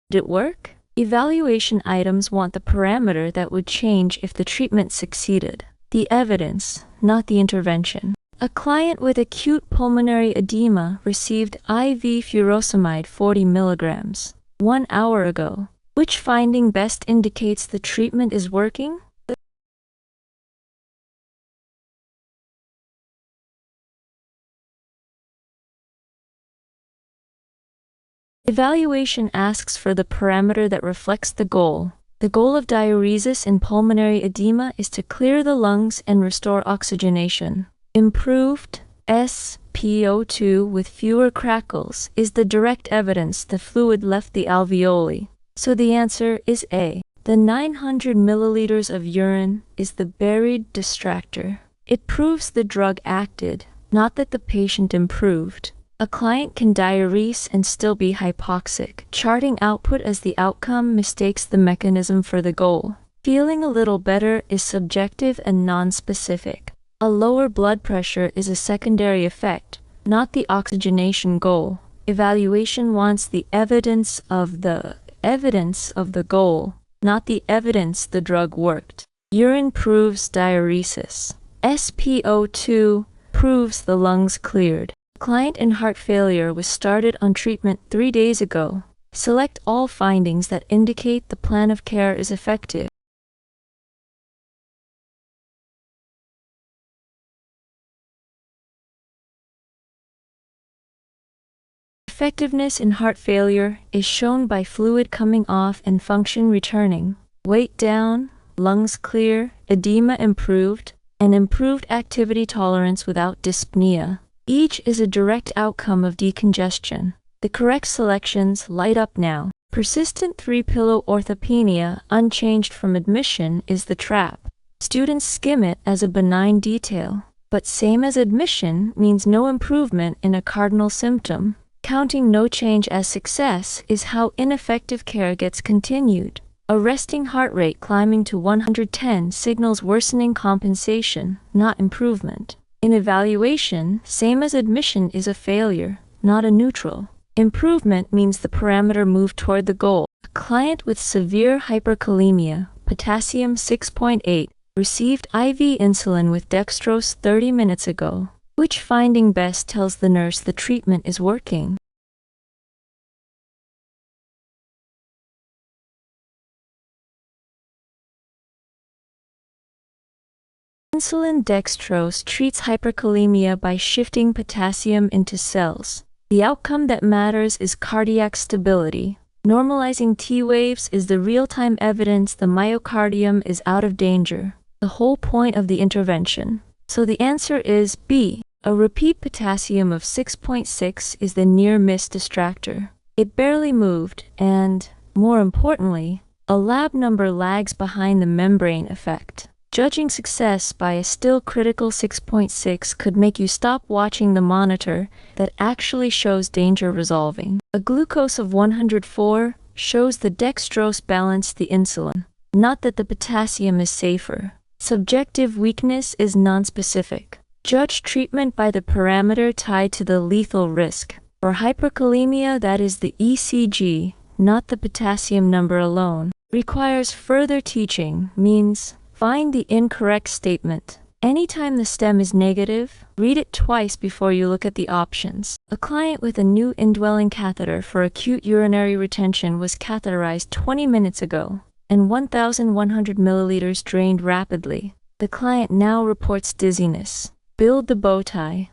Did it work? Evaluation items want the parameter that would change if the treatment succeeded. The evidence, not the intervention. A client with acute pulmonary edema received IV furosemide 40 mg 1 hour ago. Which finding best indicates the treatment is working? Evaluation asks for the parameter that reflects the goal. The goal of diuresis in pulmonary edema is to clear the lungs and restore oxygenation. Improved SpO2 with fewer crackles is the direct evidence the fluid left the alveoli. So the answer is A. The 900 milliliters of urine is the buried distractor. It proves the drug acted, not that the patient improved. A client can diurese and still be hypoxic. Charting output as the outcome mistakes the mechanism for the goal. Feeling a little better is subjective and non-specific. A lower blood pressure is a secondary effect, not the oxygenation goal. Evaluation wants the evidence of the goal, not the evidence the drug worked. Urine proves diuresis. SpO2 proves the lungs cleared. Client in heart failure was started on treatment 3 days ago. Select all findings that indicate the plan of care is effective. Effectiveness in heart failure is shown by fluid coming off and function returning. Weight down, lungs clear, edema improved, and improved activity tolerance without dyspnea. Each is a direct outcome of decongestion. The correct selections light up now. Persistent 3-pillow orthopnea, unchanged from admission, is the trap. Students skim it as a benign detail. But same as admission means no improvement in a cardinal symptom. Counting no change as success is how ineffective care gets continued. A resting heart rate climbing to 110 signals worsening compensation, not improvement. In evaluation, same as admission is a failure, not a neutral. Improvement means the parameter moved toward the goal. A client with severe hyperkalemia, potassium 6.8, received IV insulin with dextrose 30 minutes ago. Which finding best tells the nurse the treatment is working? Insulin dextrose treats hyperkalemia by shifting potassium into cells. The outcome that matters is cardiac stability. Normalizing T waves is the real-time evidence the myocardium is out of danger, the whole point of the intervention. So the answer is B. A repeat potassium of 6.6 is the near-miss distractor. It barely moved, and, more importantly, a lab number lags behind the membrane effect. Judging success by a still critical 6.6 could make you stop watching the monitor that actually shows danger resolving. A glucose of 104 shows the dextrose balanced the insulin, not that the potassium is safer. Subjective weakness is nonspecific. Judge treatment by the parameter tied to the lethal risk. For hyperkalemia, that is the ECG, not the potassium number alone. Requires further teaching, means find the incorrect statement. Anytime the stem is negative, read it twice before you look at the options. A client with a new indwelling catheter for acute urinary retention was catheterized 20 minutes ago, and 1,100 milliliters drained rapidly. The client now reports dizziness. Build the bow tie.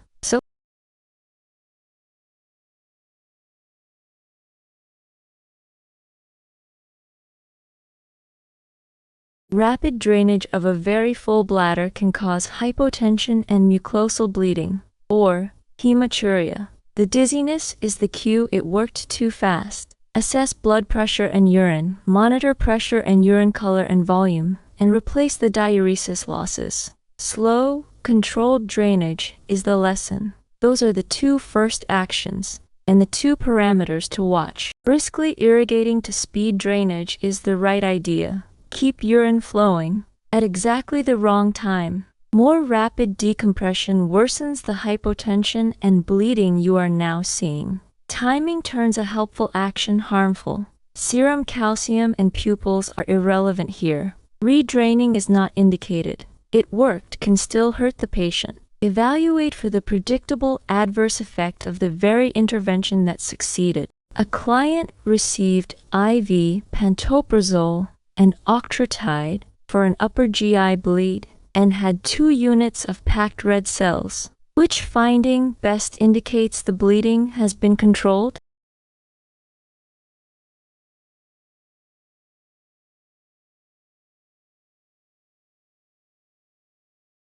Rapid drainage of a very full bladder can cause hypotension and mucosal bleeding, or hematuria. The dizziness is the cue it worked too fast. Assess blood pressure and urine, monitor pressure and urine color and volume, and replace the diuresis losses. Slow, controlled drainage is the lesson. Those are the two first actions, and the two parameters to watch. Briskly irrigating to speed drainage is the right idea. Keep urine flowing at exactly the wrong time. More rapid decompression worsens the hypotension and bleeding you are now seeing. Timing turns a helpful action harmful. Serum calcium and pupils are irrelevant here. Redraining is not indicated. It worked can still hurt the patient. Evaluate for the predictable adverse effect of the very intervention that succeeded. A client received IV pantoprazole and octreotide for an upper GI bleed and had 2 units of packed red cells. Which finding best indicates the bleeding has been controlled?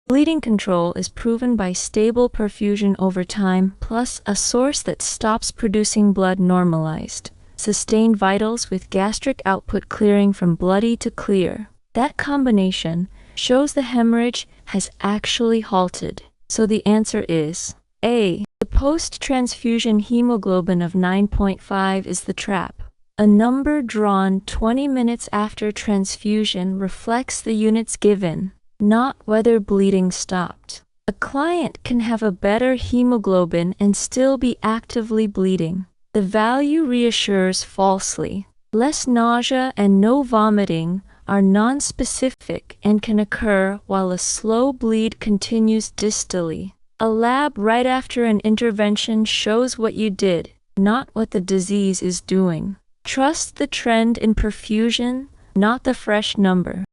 Bleeding control is proven by stable perfusion over time plus a source that stops producing blood normalized. Sustained vitals with gastric output clearing from bloody to clear. That combination shows the hemorrhage has actually halted. So the answer is A. The post-transfusion hemoglobin of 9.5 is the trap. A number drawn 20 minutes after transfusion reflects the units given, not whether bleeding stopped. A client can have a better hemoglobin and still be actively bleeding. The value reassures falsely. Less nausea and no vomiting are non-specific and can occur while a slow bleed continues distally. A lab right after an intervention shows what you did, not what the disease is doing. Trust the trend in perfusion, not the fresh number.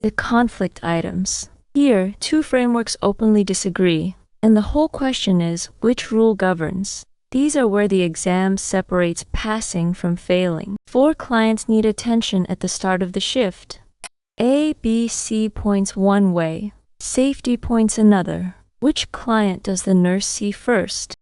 The conflict items. Here, 2 frameworks openly disagree, and the whole question is which rule governs. These are where the exam separates passing from failing. 4 clients need attention at the start of the shift. A, B, C points one way. Safety points another. Which client does the nurse see first?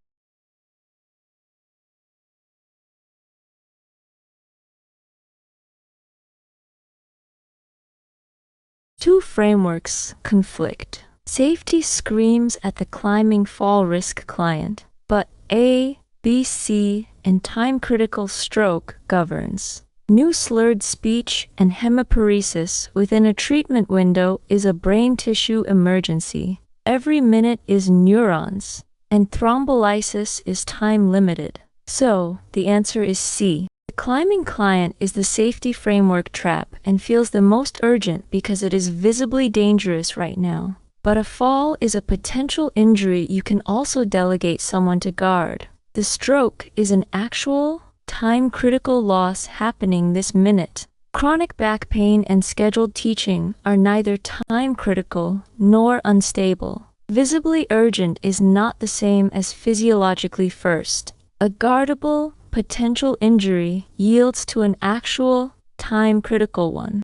Two frameworks conflict. Safety screams at the climbing fall risk client, but A, B, C, and time-critical stroke governs. New slurred speech and hemiparesis within a treatment window is a brain tissue emergency. Every minute is neurons, and thrombolysis is time-limited. So, the answer is C. The climbing client is the safety framework trap and feels the most urgent because it is visibly dangerous right now. But a fall is a potential injury you can also delegate someone to guard. The stroke is an actual, time-critical loss happening this minute. Chronic back pain and scheduled teaching are neither time-critical nor unstable. Visibly urgent is not the same as physiologically first. A guardable, potential injury yields to an actual, time-critical one.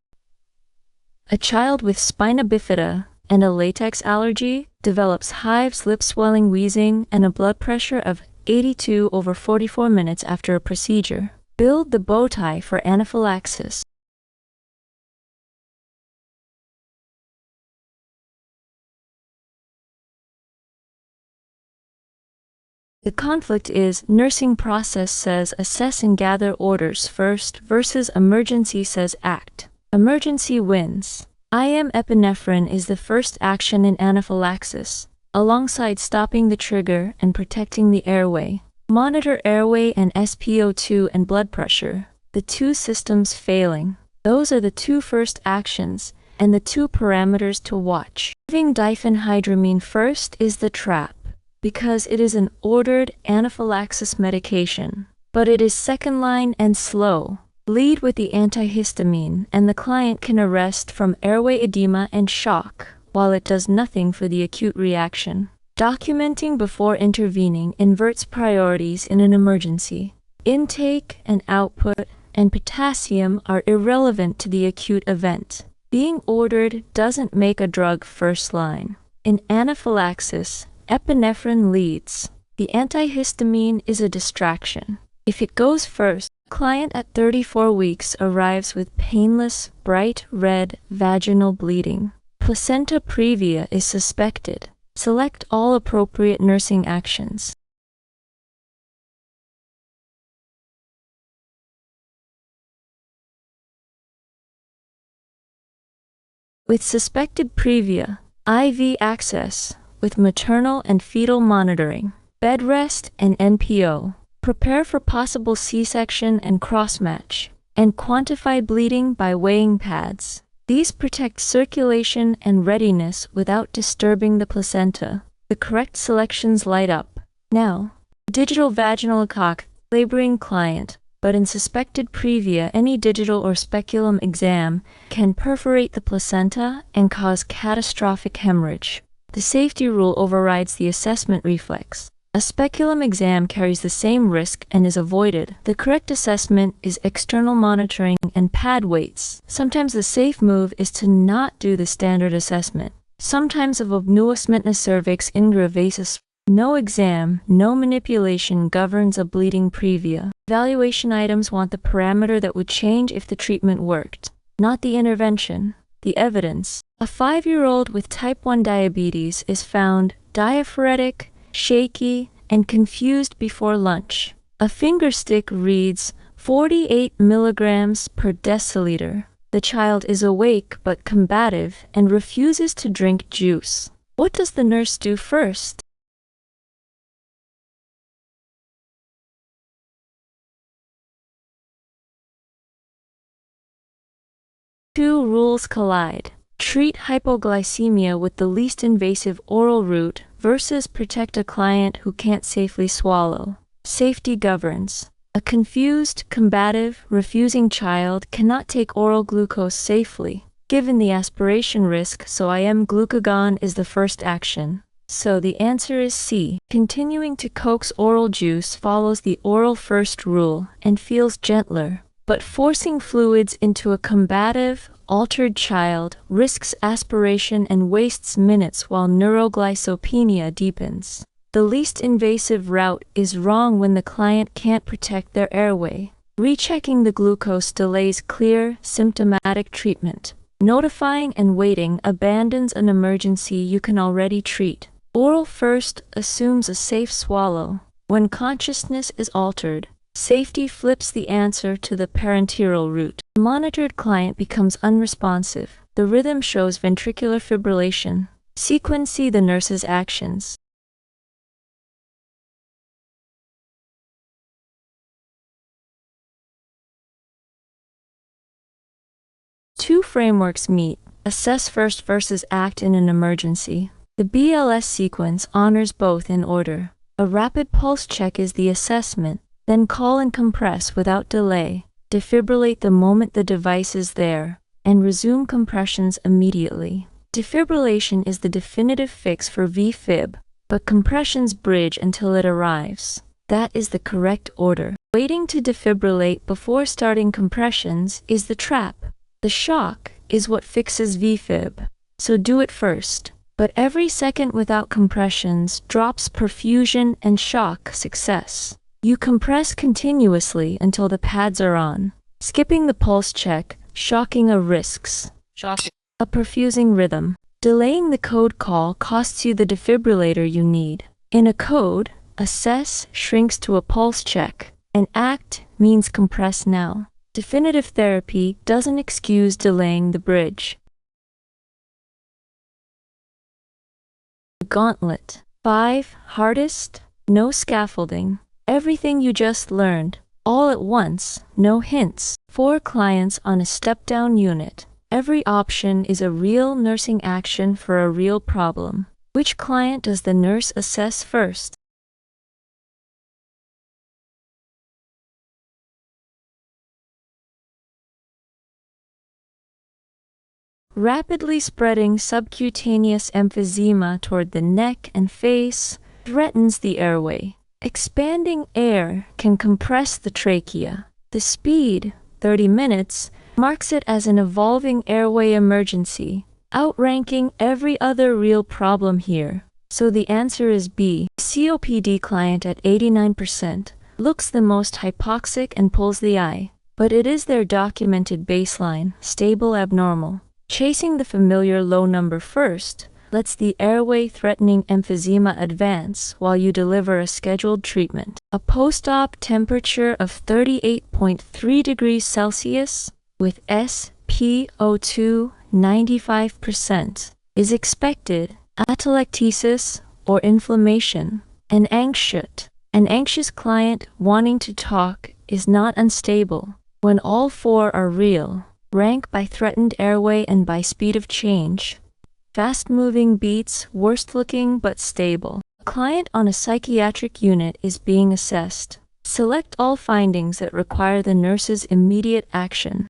A child with spina bifida and a latex allergy develops hives, lip swelling, wheezing, and a blood pressure of 82/44 minutes after a procedure. Build the bow tie for anaphylaxis. The conflict is nursing process says assess and gather orders first versus emergency says act. Emergency wins. IM epinephrine is the first action in anaphylaxis, alongside stopping the trigger and protecting the airway. Monitor airway and SpO2 and blood pressure, the 2 systems failing. Those are the 2 first actions and the 2 parameters to watch. Giving diphenhydramine first is the trap, because it is an ordered anaphylaxis medication, but it is second line and slow. Lead with the antihistamine, and the client can arrest from airway edema and shock, while it does nothing for the acute reaction. Documenting before intervening inverts priorities in an emergency. Intake and output and potassium are irrelevant to the acute event. Being ordered doesn't make a drug first line. In anaphylaxis, epinephrine leads. The antihistamine is a distraction. If it goes first, client at 34 weeks arrives with painless, bright red vaginal bleeding. Placenta previa is suspected. Select all appropriate nursing actions. With suspected previa, IV access with maternal and fetal monitoring, bed rest and NPO. Prepare for possible C-section and cross-match. And quantify bleeding by weighing pads. These protect circulation and readiness without disturbing the placenta. The correct selections light up. Now, digital vaginal echo, laboring client, but in suspected previa, any digital or speculum exam can perforate the placenta and cause catastrophic hemorrhage. The safety rule overrides the assessment reflex. A speculum exam carries the same risk and is avoided. The correct assessment is external monitoring and pad weights. Sometimes the safe move is to not do the standard assessment. Sometimes of obnuosmentness cervix ingravasus. No exam, no manipulation governs a bleeding previa. Evaluation items want the parameter that would change if the treatment worked, not the intervention. The evidence. A 5-year-old with type 1 diabetes is found diaphoretic, shaky, and confused before lunch. A finger stick reads 48 milligrams per deciliter. The child is awake but combative and refuses to drink juice. What does the nurse do first? Two rules collide. Treat hypoglycemia with the least invasive oral route versus protect a client who can't safely swallow. Safety governs. A confused, combative, refusing child cannot take oral glucose safely, given the aspiration risk, so IM glucagon is the first action. So the answer is C. Continuing to coax oral juice follows the oral first rule and feels gentler, but forcing fluids into a combative, altered child risks aspiration and wastes minutes while neuroglycopenia deepens. The least invasive route is wrong when the client can't protect their airway. Rechecking the glucose delays clear, symptomatic treatment. Notifying and waiting abandons an emergency you can already treat. Oral first assumes a safe swallow. When consciousness is altered, safety flips the answer to the parenteral route. The monitored client becomes unresponsive. The rhythm shows ventricular fibrillation. Sequence the nurse's actions. Two frameworks meet. Assess first versus act in an emergency. The BLS sequence honors both in order. A rapid pulse check is the assessment. Then call and compress without delay, defibrillate the moment the device is there, and resume compressions immediately. Defibrillation is the definitive fix for VFib, but compressions bridge until it arrives. That is the correct order. Waiting to defibrillate before starting compressions is the trap. The shock is what fixes VFib, so do it first. But every second without compressions drops perfusion and shock success. You compress continuously until the pads are on. Skipping the pulse check, shocking a risks. A perfusing rhythm. Delaying the code call costs you the defibrillator you need. In a code, assess shrinks to a pulse check. An act means compress now. Definitive therapy doesn't excuse delaying the bridge. Gauntlet. 5. Hardest. No scaffolding. Everything you just learned, all at once, no hints. 4 clients on a step-down unit. Every option is a real nursing action for a real problem. Which client does the nurse assess first? Rapidly spreading subcutaneous emphysema toward the neck and face threatens the airway. Expanding air can compress the trachea. The speed, 30 minutes, marks it as an evolving airway emergency, outranking every other real problem here. So the answer is B. COPD client at 89% looks the most hypoxic and pulls the eye, but it is their documented baseline, stable abnormal. Chasing the familiar low number first lets the airway-threatening emphysema advance while you deliver a scheduled treatment. A post-op temperature of 38.3 degrees Celsius with SpO2 95% is expected. Atelectasis or inflammation, an anxiety. An anxious client wanting to talk is not unstable. When all four are real, rank by threatened airway and by speed of change. Fast-moving beats, worst-looking but stable. A client on a psychiatric unit is being assessed. Select all findings that require the nurse's immediate action.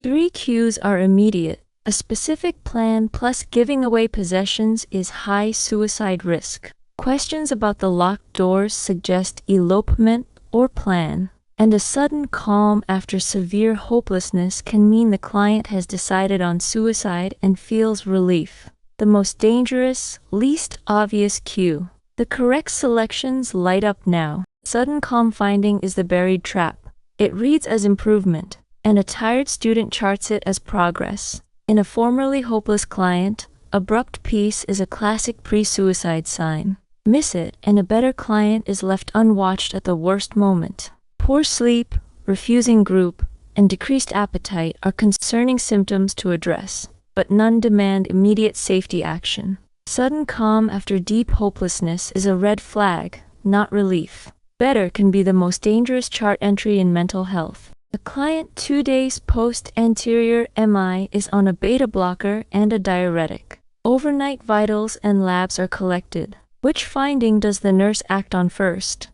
Three cues are immediate. A specific plan plus giving away possessions is high suicide risk. Questions about the locked doors suggest elopement or plan. And a sudden calm after severe hopelessness can mean the client has decided on suicide and feels relief. The most dangerous, least obvious cue. The correct selections light up now. Sudden calm finding is the buried trap. It reads as improvement, and a tired student charts it as progress. In a formerly hopeless client, abrupt peace is a classic pre-suicide sign. Miss it, and a better client is left unwatched at the worst moment. Poor sleep, refusing group, and decreased appetite are concerning symptoms to address, but none demand immediate safety action. Sudden calm after deep hopelessness is a red flag, not relief. Better can be the most dangerous chart entry in mental health. The client 2 days post-anterior MI is on a beta blocker and a diuretic. Overnight vitals and labs are collected. Which finding does the nurse act on first?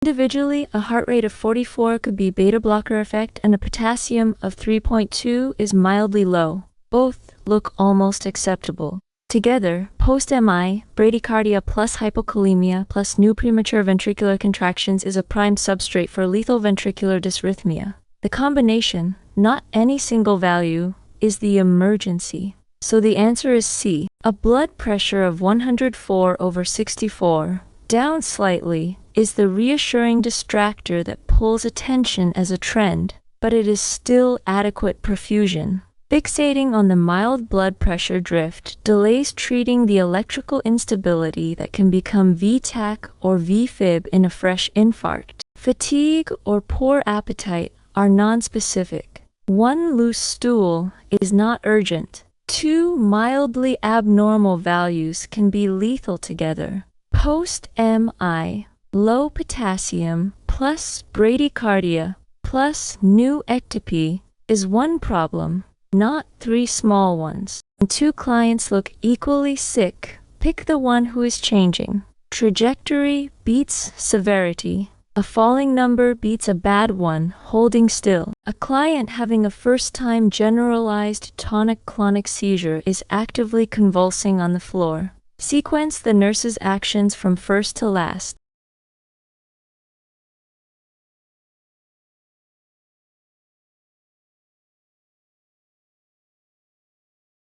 Individually, a heart rate of 44 could be beta blocker effect and a potassium of 3.2 is mildly low. Both look almost acceptable. Together, post-MI, bradycardia plus hypokalemia plus new premature ventricular contractions is a prime substrate for lethal ventricular dysrhythmia. The combination, not any single value, is the emergency. So the answer is C. A blood pressure of 104/64, down slightly, is the reassuring distractor that pulls attention as a trend, but it is still adequate perfusion. Fixating on the mild blood pressure drift delays treating the electrical instability that can become VTAC or VFib in a fresh infarct. Fatigue or poor appetite are nonspecific. One loose stool is not urgent. Two mildly abnormal values can be lethal together. Post-MI, low potassium plus bradycardia plus new ectopy is one problem, not three small ones. When two clients look equally sick, pick the one who is changing. Trajectory beats severity. A falling number beats a bad one holding still. A client having a first-time generalized tonic-clonic seizure is actively convulsing on the floor. Sequence the nurse's actions from first to last.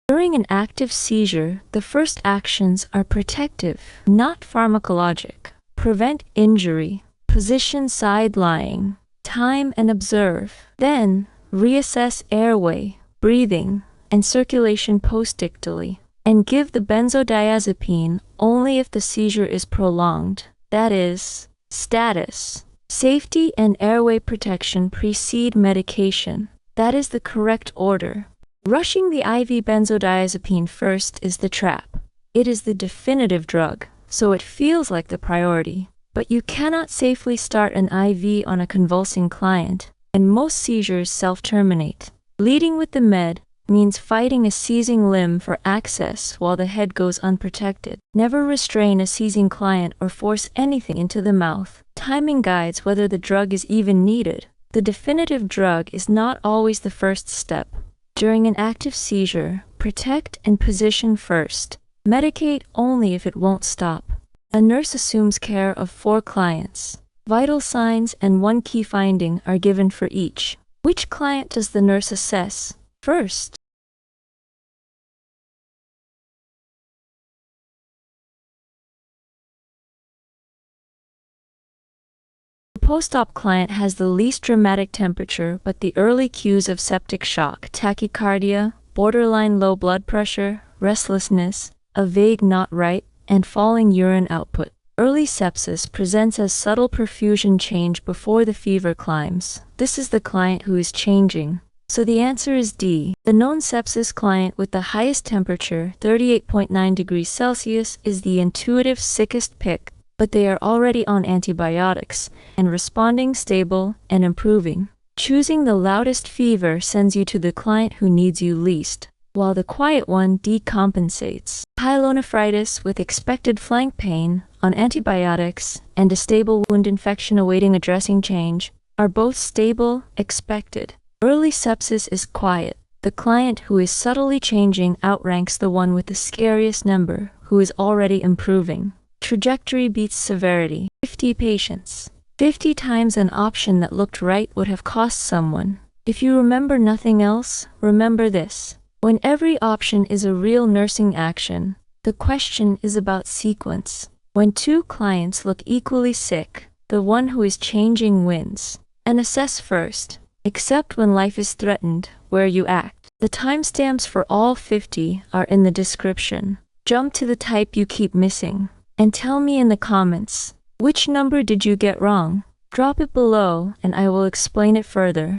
During an active seizure, the first actions are protective, not pharmacologic. Prevent injury. Position side lying. Time and observe. Then, reassess airway, breathing, and circulation postdictally. And give the benzodiazepine only if the seizure is prolonged. That is, status. Safety and airway protection precede medication. That is the correct order. Rushing the IV benzodiazepine first is the trap. It is the definitive drug, so it feels like the priority. But you cannot safely start an IV on a convulsing client, and most seizures self-terminate. Leading with the med means fighting a seizing limb for access while the head goes unprotected. Never restrain a seizing client or force anything into the mouth. Timing guides whether the drug is even needed. The definitive drug is not always the first step. During an active seizure, protect and position first. Medicate only if it won't stop. A nurse assumes care of 4 clients. Vital signs and 1 key finding are given for each. Which client does the nurse assess first? The post-op client has the least dramatic temperature but the early cues of septic shock, tachycardia, borderline low blood pressure, restlessness, a vague not right, and falling urine output. Early sepsis presents as subtle perfusion change before the fever climbs. This is the client who is changing. So the answer is D. The known sepsis client with the highest temperature, 38.9 degrees Celsius, is the intuitive sickest pick, but they are already on antibiotics and responding stable and improving. Choosing the loudest fever sends you to the client who needs you least, while the quiet one decompensates. Pyelonephritis with expected flank pain on antibiotics and a stable wound infection awaiting a dressing change are both stable, expected. Early sepsis is quiet. The client who is subtly changing outranks the one with the scariest number, who is already improving. Trajectory beats severity. 50 patients. 50 times an option that looked right would have cost someone. If you remember nothing else, remember this. When every option is a real nursing action, the question is about sequence. When two clients look equally sick, the one who is changing wins. And assess first. Except when life is threatened, where you act. The timestamps for all 50 are in the description. Jump to the type you keep missing. And tell me in the comments, which number did you get wrong? Drop it below and I will explain it further.